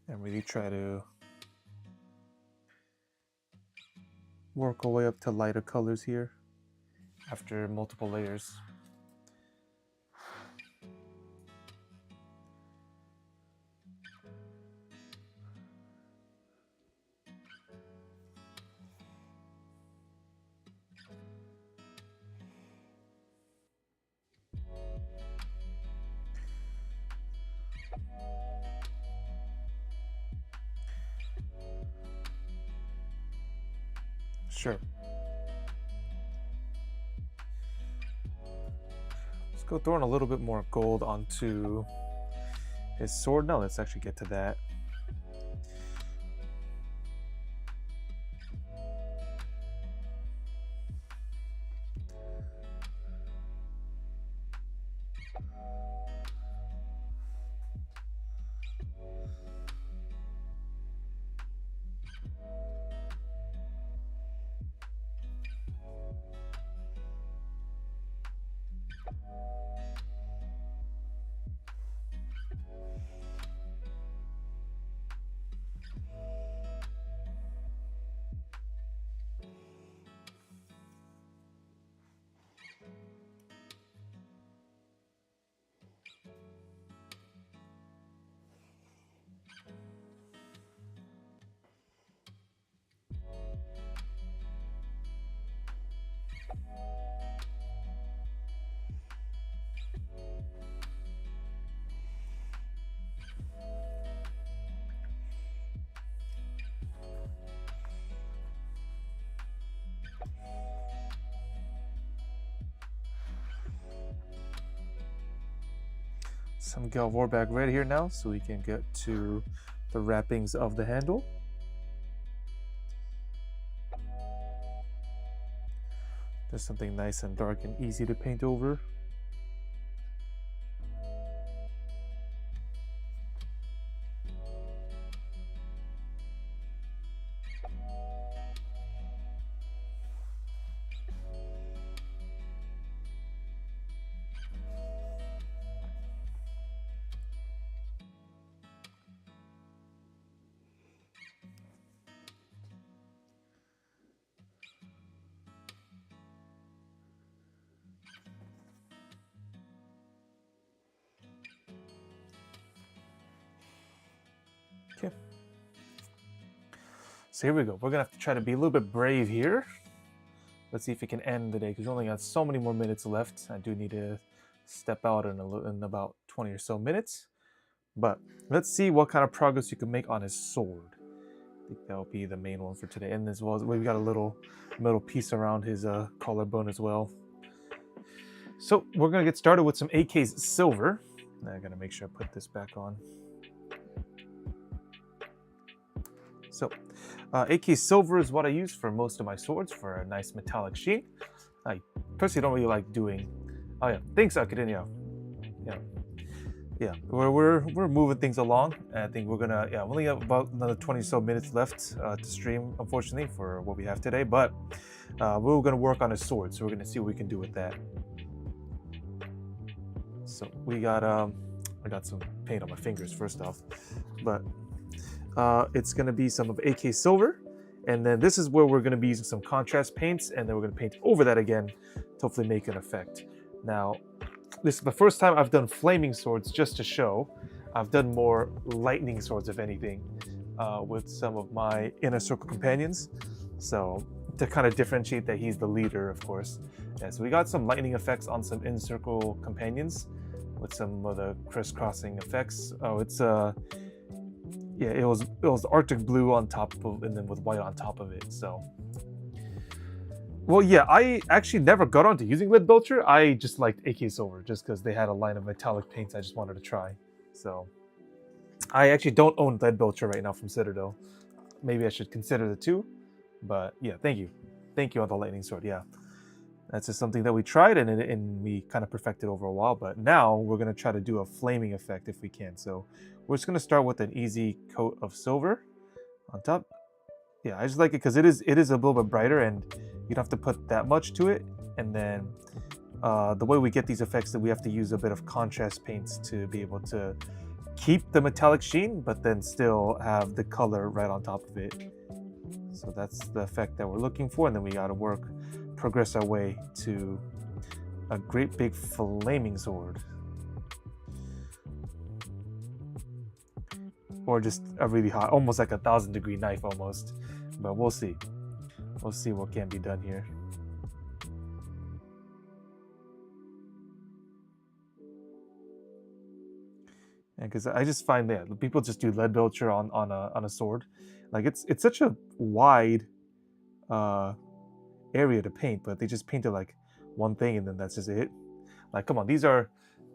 and really try to work our way up to lighter colors here after multiple layers. Sure. Let's go throwing a little bit more gold onto his sword. Now let's actually get to that. Some Galvorback red here now, so we can get to the wrappings of the handle. Just something nice and dark and easy to paint over. Okay. So here we go. We're gonna have to try to be a little bit brave here. Let's see if we can end the day, because we only got so many more minutes left. I do need to step out in about 20 or so minutes. But let's see what kind of progress you can make on his sword. I think that'll be the main one for today. And as well as we've got a little metal piece around his collarbone as well. So we're gonna get started with some AK's silver. I gotta make sure I put this back on. So, AK Silver is what I use for most of my swords for a nice metallic sheen. I personally don't really like doing. Oh yeah, thanks, Akadenia. Yeah. We're moving things along, and I think we're gonna we only have about another 20 so minutes left to stream, unfortunately, for what we have today. But we're gonna work on his sword, so we're gonna see what we can do with that. So we got I got some paint on my fingers first off, but. It's going to be some of AK Silver, and then this is where we're going to be using some contrast paints, and then we're going to paint over that again to hopefully make an effect. Now, this is the first time I've done flaming swords just to show. I've done more lightning swords, if anything, with some of my inner circle companions. So to kind of differentiate that he's the leader, of course. Yeah, so we got some lightning effects on some inner circle companions with some of the crisscrossing effects. Oh, it's yeah, it was Arctic blue on top of, and then with white on top of it. So, well, yeah, I actually never got onto using Leadbelcher. I just liked AK Silver just because they had a line of metallic paints I just wanted to try. So, I actually don't own Leadbelcher right now from Citadel. Maybe I should consider the two. But yeah, thank you on the lightning sword. Yeah, that's just something that we tried and we kind of perfected over a while. But now we're gonna try to do a flaming effect if we can. So. We're just going to start with an easy coat of silver on top. Yeah, I just like it because it is a little bit brighter and you don't have to put that much to it. And then the way we get these effects, that we have to use a bit of contrast paints to be able to keep the metallic sheen, but then still have the color right on top of it. So that's the effect that we're looking for. And then we got to progress our way to a great big flaming sword. Or just a really hot, almost like a 1,000-degree knife almost. But we'll see. We'll see what can be done here. And because I just find that people just do Leadbelcher on a sword. Like it's such a wide area to paint, but they just painted like one thing and then that's just it. Like, come on, these are.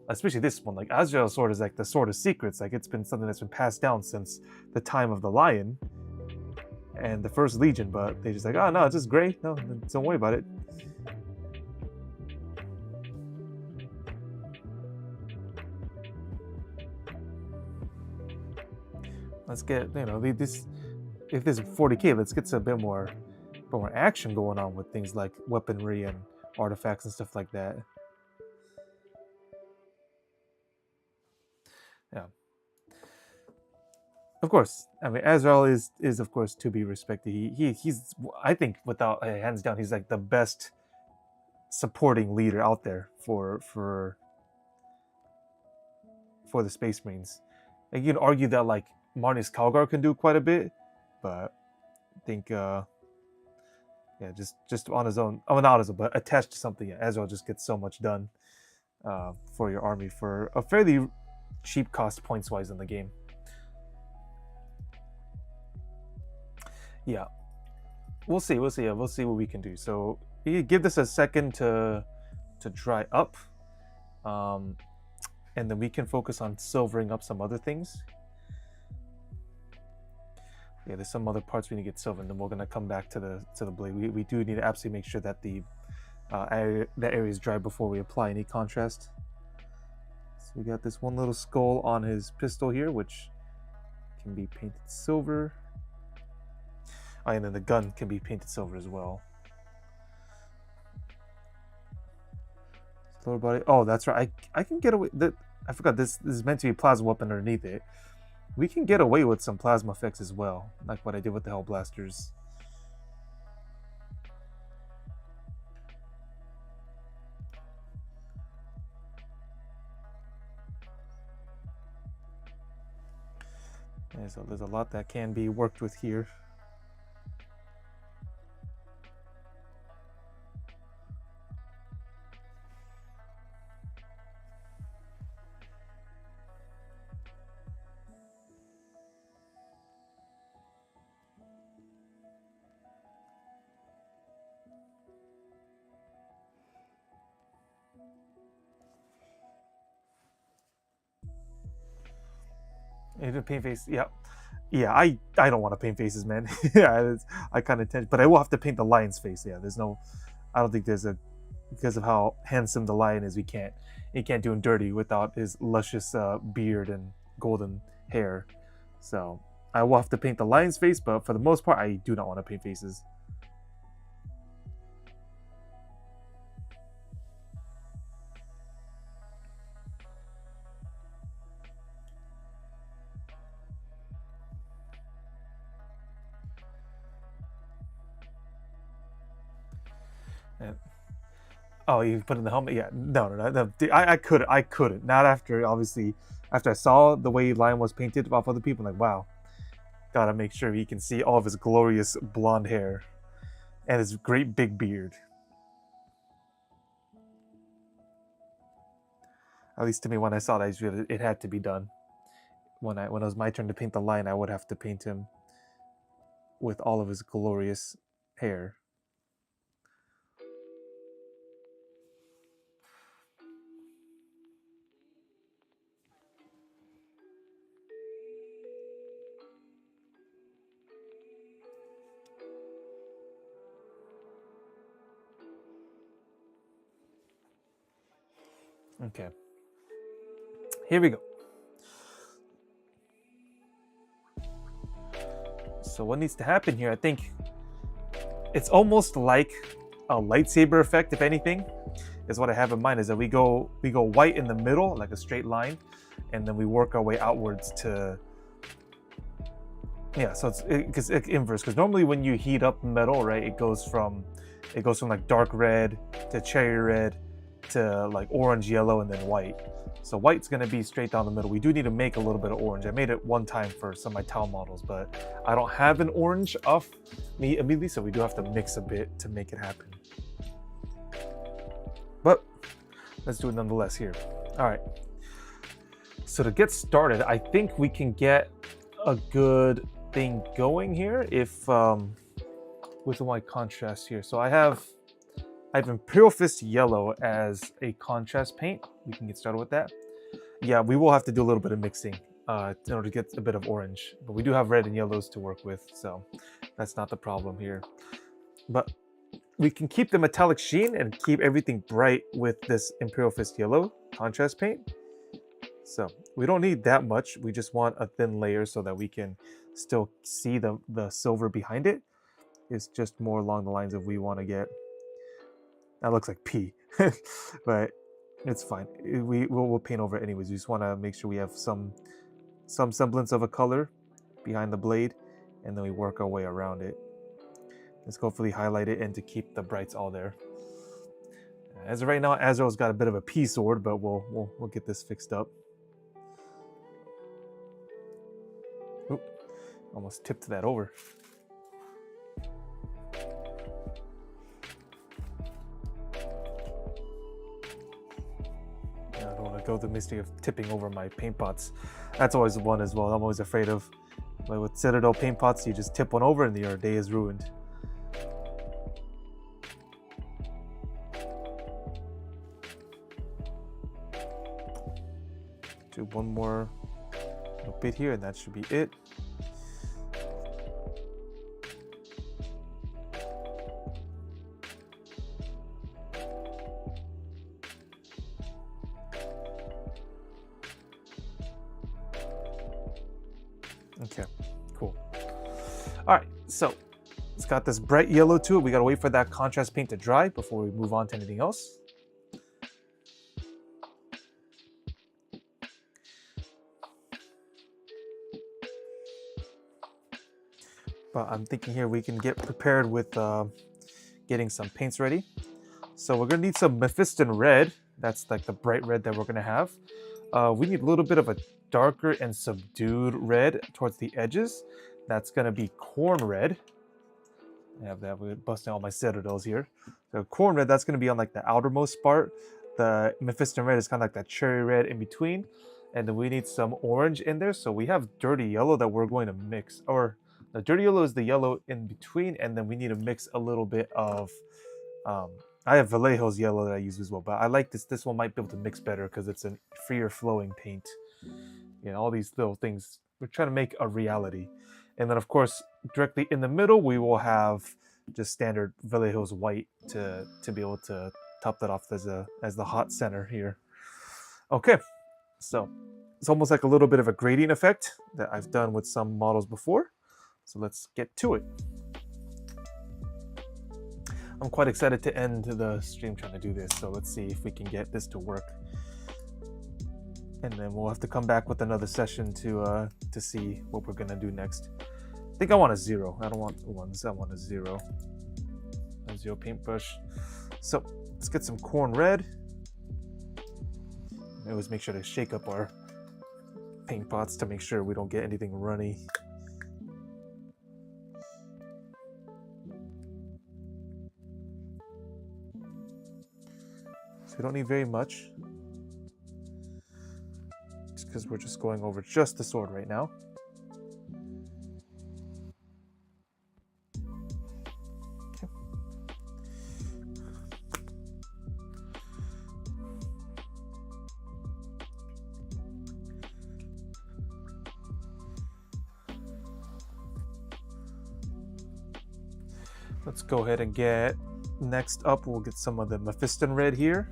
Especially this one, like Azrael's sword is like the sword of secrets. Like it's been something that's been passed down since the time of the Lion and the First Legion. But they just like, oh no, it's just gray. No, don't worry about it. Let's get this. If this is 40k, let's get some bit more action going on with things like weaponry and artifacts and stuff like that. Yeah. Of course, I mean Azrael is of course to be respected. He's I think without hands down he's like the best supporting leader out there for the Space Marines. And you can argue that like Marneus Calgar can do quite a bit, but I think yeah, just on his own. Oh, not his own, but attached to something. Yeah, Azrael just gets so much done for your army for a fairly cheap cost points wise in the game. Yeah, we'll see. Yeah, we'll see what we can do. So you give this a second to dry up, and then we can focus on silvering up some other things. Yeah, there's some other parts we need to get silver, and then we're gonna come back to the blade. We do need to absolutely make sure that that area is dry before we apply any contrast. So we got this one little skull on his pistol here, which can be painted silver. Oh, and then the gun can be painted silver as well. Lower body. Oh, that's right. I can get away. I forgot this is meant to be a plasma weapon underneath it. We can get away with some plasma effects as well, like what I did with the Hellblasters. Yeah, so there's a lot that can be worked with here. Even paint face, yeah. I don't want to paint faces, man. Yeah, I kind of tend, but I will have to paint the lion's face. Yeah, there's no, I don't think there's a, because of how handsome the lion is, he can't do him dirty without his luscious beard and golden hair. So I will have to paint the lion's face, but for the most part, I do not want to paint faces. And, oh, you put in the helmet? Yeah, no. I couldn't. Not after, obviously, after I saw the way Lion was painted off other people. I'm like, wow, gotta make sure he can see all of his glorious blonde hair and his great big beard. At least to me, when I saw that, it had to be done. When it was my turn to paint the Lion, I would have to paint him with all of his glorious hair. Okay. Here we go. So what needs to happen here, I think it's almost like a lightsaber effect, if anything, is what I have in mind, is that we go white in the middle, like a straight line, and then we work our way outwards to, yeah, so it's inverse, because normally when you heat up metal, right, it goes from like dark red to cherry red to like orange, yellow, and then white. So white's going to be straight down the middle. We do need to make a little bit of orange. I made it one time for some of my Tau models, but I don't have an orange off me immediately, so we do have to mix a bit to make it happen. But let's do it nonetheless here. All right. So to get started, I think we can get a good thing going here if with my contrast here. So I have Imperial Fist Yellow as a contrast paint. We can get started with that. Yeah, we will have to do a little bit of mixing in order to get a bit of orange, but we do have red and yellows to work with, so that's not the problem here. But we can keep the metallic sheen and keep everything bright with this Imperial Fist Yellow contrast paint. So we don't need that much. We just want a thin layer so that we can still see the silver behind it. It's just more along the lines of we want to get, that looks like P, but it's fine. We'll paint over it anyways. We just want to make sure we have some semblance of a color behind the blade, and then we work our way around it. Let's hopefully highlight it and to keep the brights all there. As of right now, Azrael's got a bit of a P sword, but we'll get this fixed up. Oop, almost tipped that over. I don't want to go the mistake of tipping over my paint pots. That's always one as well. I'm always afraid of. Like with Citadel paint pots, you just tip one over and your day is ruined. Do one more little bit here and that should be it. Okay, cool. All right, so it's got this bright yellow to it. We gotta wait for that contrast paint to dry before we move on to anything else. But I'm thinking here we can get prepared with getting some paints ready. So we're gonna need some Mephiston red. That's like the bright red that we're gonna have. We need a little bit of a darker and subdued red towards the edges. That's gonna be corn red. I have that, we're busting all my Citadels here. So corn red, that's gonna be on like the outermost part. The Mephiston red is kind of like that cherry red in between. And then we need some orange in there. So we have dirty yellow that we're going to mix, or the dirty yellow is the yellow in between, and then we need to mix a little bit of, I have Vallejo's yellow that I use as well, but I like this. This one might be able to mix better because it's a freer flowing paint. You know, all these little things, we're trying to make a reality. And then of course, directly in the middle, we will have just standard Vallejo's white to be able to top that off as the hot center here. Okay, so it's almost like a little bit of a gradient effect that I've done with some models before. So let's get to it. I'm quite excited to end the stream trying to do this. So let's see if we can get this to work. And then we'll have to come back with another session to see what we're gonna do next. I think I want a 0. I don't want ones, I want a 0. A 0 paintbrush. So let's get some corn red. I always make sure to shake up our paint pots to make sure we don't get anything runny. So we don't need very much, just because we're just going over just the sword right now. Okay. Let's go ahead and get, next up we'll get some of the Mephiston red here.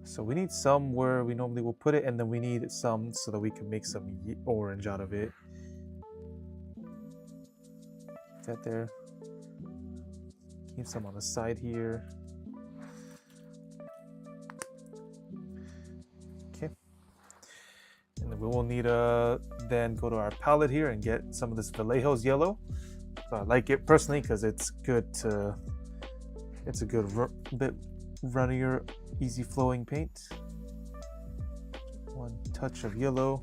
So we need some where we normally will put it, and then we need some so that we can make some orange out of it. Keep that there. Keep some on the side here. Okay. And then we will need to then go to our palette here and get some of this Vallejo's yellow. So I like it personally because it's good to, it's a good bit runnier, easy flowing paint. One touch of yellow.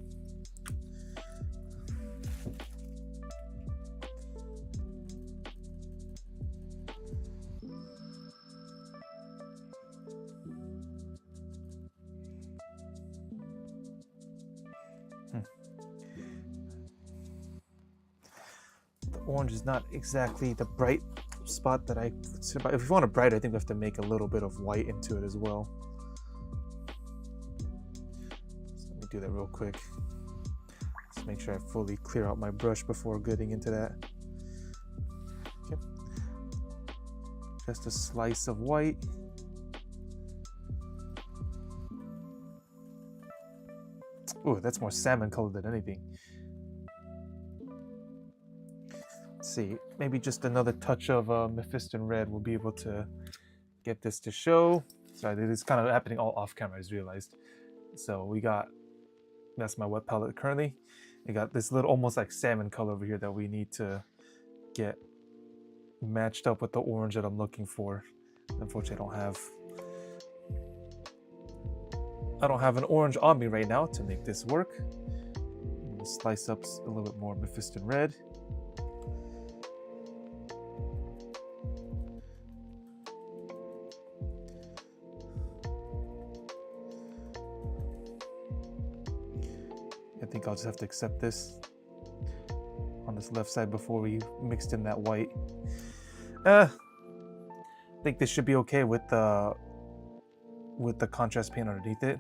The orange is not exactly the bright spot that I, if you want a bright, I think we have to make a little bit of white into it as well. So let me do that real quick. Just make sure I fully clear out my brush before getting into that. Okay. Just a slice of white. Ooh, that's more salmon colored than anything. Let's see, maybe just another touch of Mephiston red will be able to get this to show. Sorry, this is kind of happening all off camera, I just realized. So we got, that's my wet palette currently. You got this little almost like salmon color over here that we need to get matched up with the orange that I'm looking for. Unfortunately, I don't have an orange on me right now to make this work. I'm gonna slice up a little bit more Mephiston red. I think I'll just have to accept this on this left side before we mixed in that white. I think this should be okay with the contrast paint underneath it.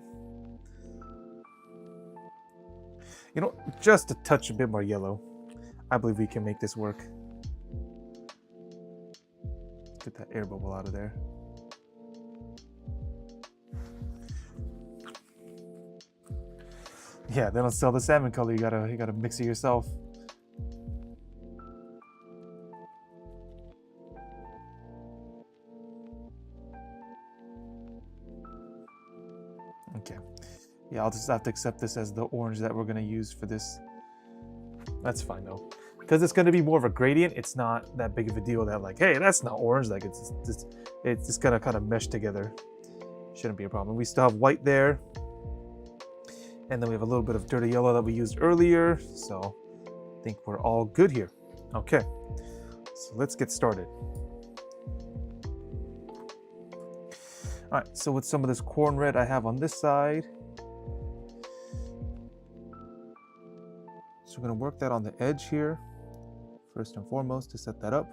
You know, just a touch a bit more yellow. I believe we can make this work. Get that air bubble out of there. Yeah, they don't sell the salmon color. You gotta mix it yourself. Okay. Yeah, I'll just have to accept this as the orange that we're gonna use for this. That's fine though, because it's gonna be more of a gradient. It's not that big of a deal that like, hey, that's not orange. Like it's just gonna kind of mesh together. Shouldn't be a problem. We still have white there. And then we have a little bit of dirty yellow that we used earlier. So I think we're all good here. Okay, so let's get started. All right, so with some of this corn red I have on this side. So we're gonna work that on the edge here, first and foremost, to set that up.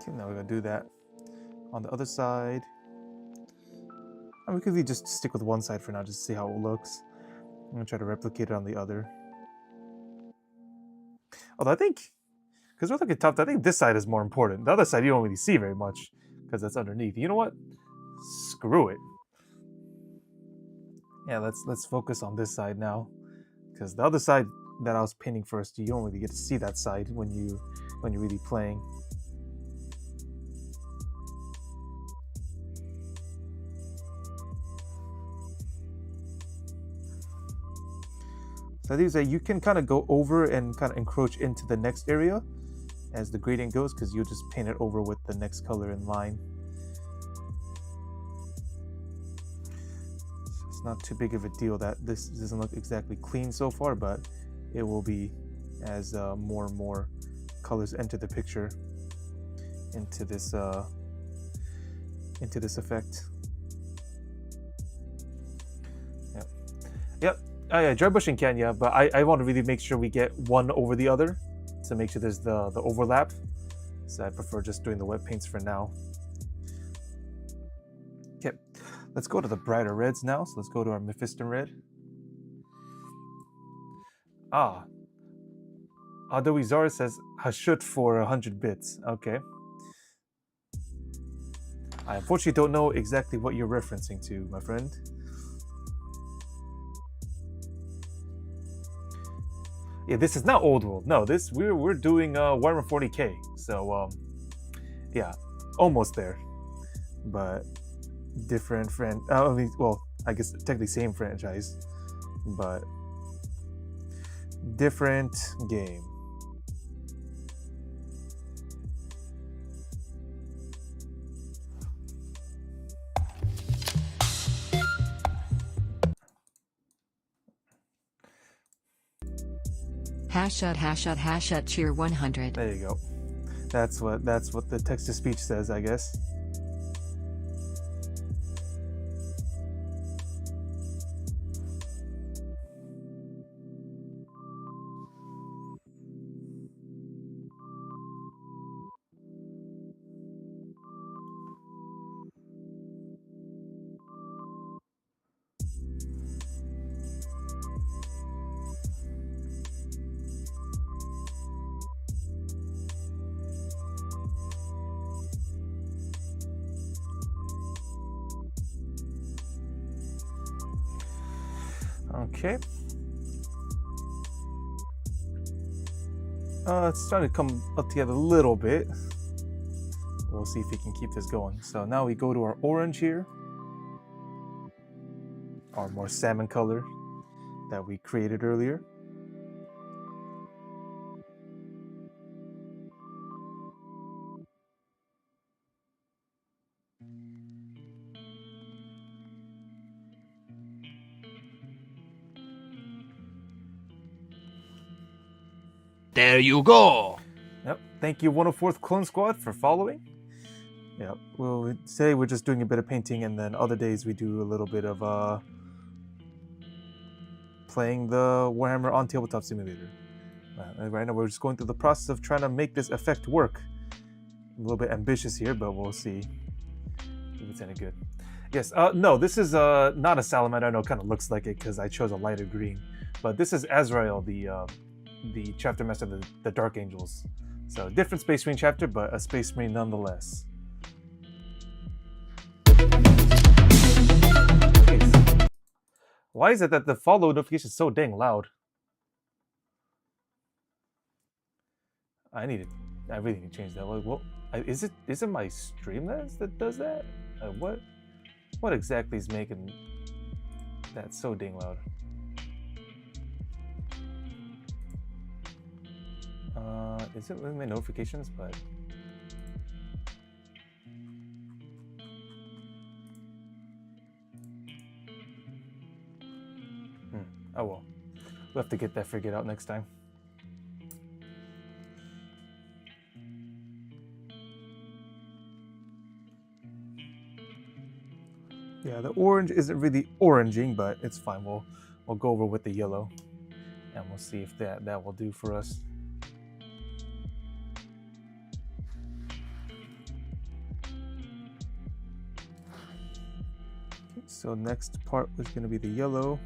Okay, now we're gonna do that on the other side. And we could just stick with one side for now, just to see how it looks. I'm gonna try to replicate it on the other. Although I think, because we're looking tough, I think this side is more important. The other side you don't really see very much because that's underneath. You know what? Screw it. Yeah, let's focus on this side now, because the other side that I was painting first, you don't really get to see that side when you're really playing. So these are, you can kind of go over and kind of encroach into the next area as the gradient goes, because you just paint it over with the next color in line. So it's not too big of a deal that this doesn't look exactly clean so far, but it will be as more and more colors enter the picture into this effect. Yep. Yep. Oh yeah, dry brushing can, yeah, but I want to really make sure we get one over the other to make sure there's the overlap. So I prefer just doing the wet paints for now. Okay, let's go to the brighter reds now. So let's go to our Mephiston red. Adoizar says Hashut for 100 bits. Okay. I unfortunately don't know exactly what you're referencing to, my friend. Yeah, this is not old world. No, this we're doing Warhammer 40k. So yeah, almost there, but different well, I guess technically same franchise, but different game. ### cheer 100. There you go. That's what the text to speech says, I guess. Okay. It's starting to come up together a little bit. We'll see if we can keep this going. So now we go to our orange here, our more salmon color that we created earlier. There you go. Yep. Thank you, 104th Clone Squad, for following. Yep. Well, today we're just doing a bit of painting, and then other days we do a little bit of playing the Warhammer on Tabletop Simulator. Right now we're just going through the process of trying to make this effect work. A little bit ambitious here, but we'll see if it's any good. Yes. No, this is not a salamander. I know it kind of looks like it because I chose a lighter green, but this is Azrael, the chapter master of the Dark Angels. So different Space Marine chapter, but a Space Marine nonetheless. Why is it that the follow notification is so dang loud? I really need to change that. Well, is it my Streamlabs that does that? What exactly is making that so dang loud? Is it with my notifications? But oh well, we'll have to get that figured out next time. Yeah, the orange isn't really oranging, but it's fine. We'll go over with the yellow, and we'll see if that will do for us. So next part was going to be the yellow.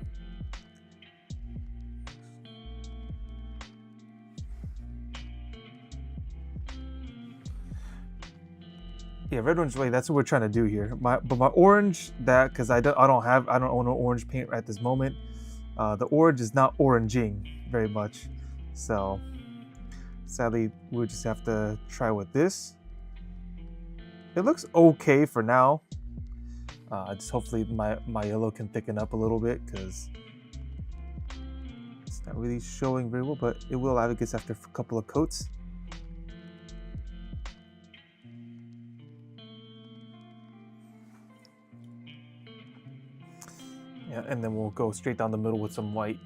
Yeah, red, orange, white. That's what we're trying to do here. But my orange, because I don't own an orange paint at this moment. The orange is not oranging very much, so sadly we'll just have to try with this. It looks okay for now. Just hopefully my yellow can thicken up a little bit because it's not really showing very well, but it will, I guess, after a couple of coats. Yeah, and then we'll go straight down the middle with some white.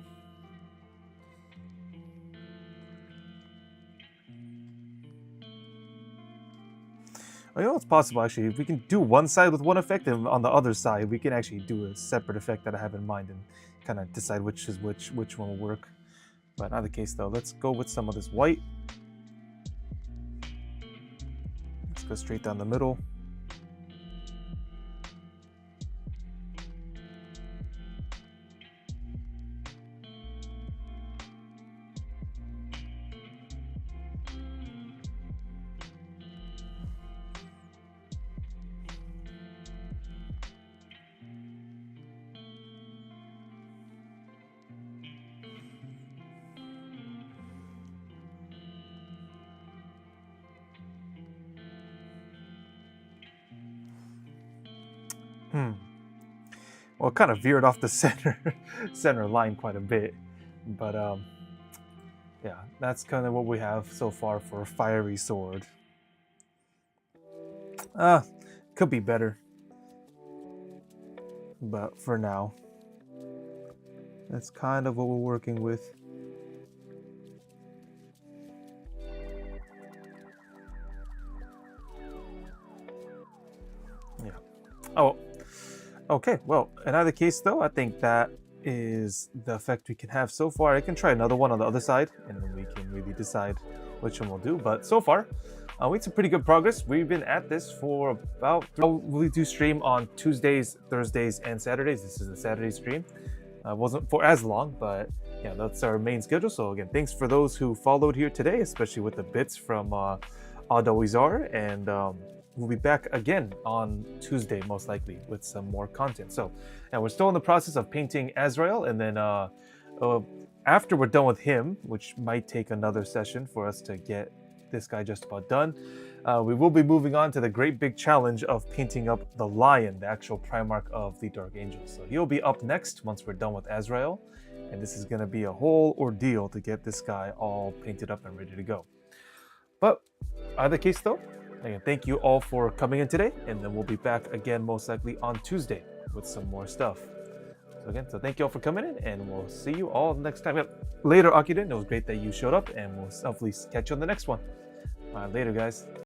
Oh, you know what's possible, actually? If we can do one side with one effect, and on the other side, we can actually do a separate effect that I have in mind and kind of decide which is which one will work. But in either case, though, let's go with some of this white. Let's go straight down the middle. Well, it kind of veered off the center line quite a bit, but yeah, that's kind of what we have so far for a fiery sword. Could be better, but for now, that's kind of what we're working with. Okay, well, in either case though, I think that is the effect we can have so far. I can try another one on the other side, and then we can really decide which one we'll do. But so far, we made some pretty good progress. We've been at this for about... We do stream on Tuesdays, Thursdays, and Saturdays. This is a Saturday stream. Wasn't for as long, but yeah, that's our main schedule. So again, thanks for those who followed here today, especially with the bits from Adawizar, and we'll be back again on Tuesday, most likely, with some more content. So, and we're still in the process of painting Azrael, and then after we're done with him, which might take another session for us to get this guy just about done, we will be moving on to the great big challenge of painting up the lion, the actual Primarch of the Dark Angels. So he'll be up next once we're done with Azrael, and this is going to be a whole ordeal to get this guy all painted up and ready to go. But either case though, again, thank you all for coming in today, and then we'll be back again most likely on Tuesday with some more stuff. So again, so thank you all for coming in, and we'll see you all next time. Yep. Later, Akiden, it was great that you showed up, and we'll hopefully catch you on the next one. Later, guys.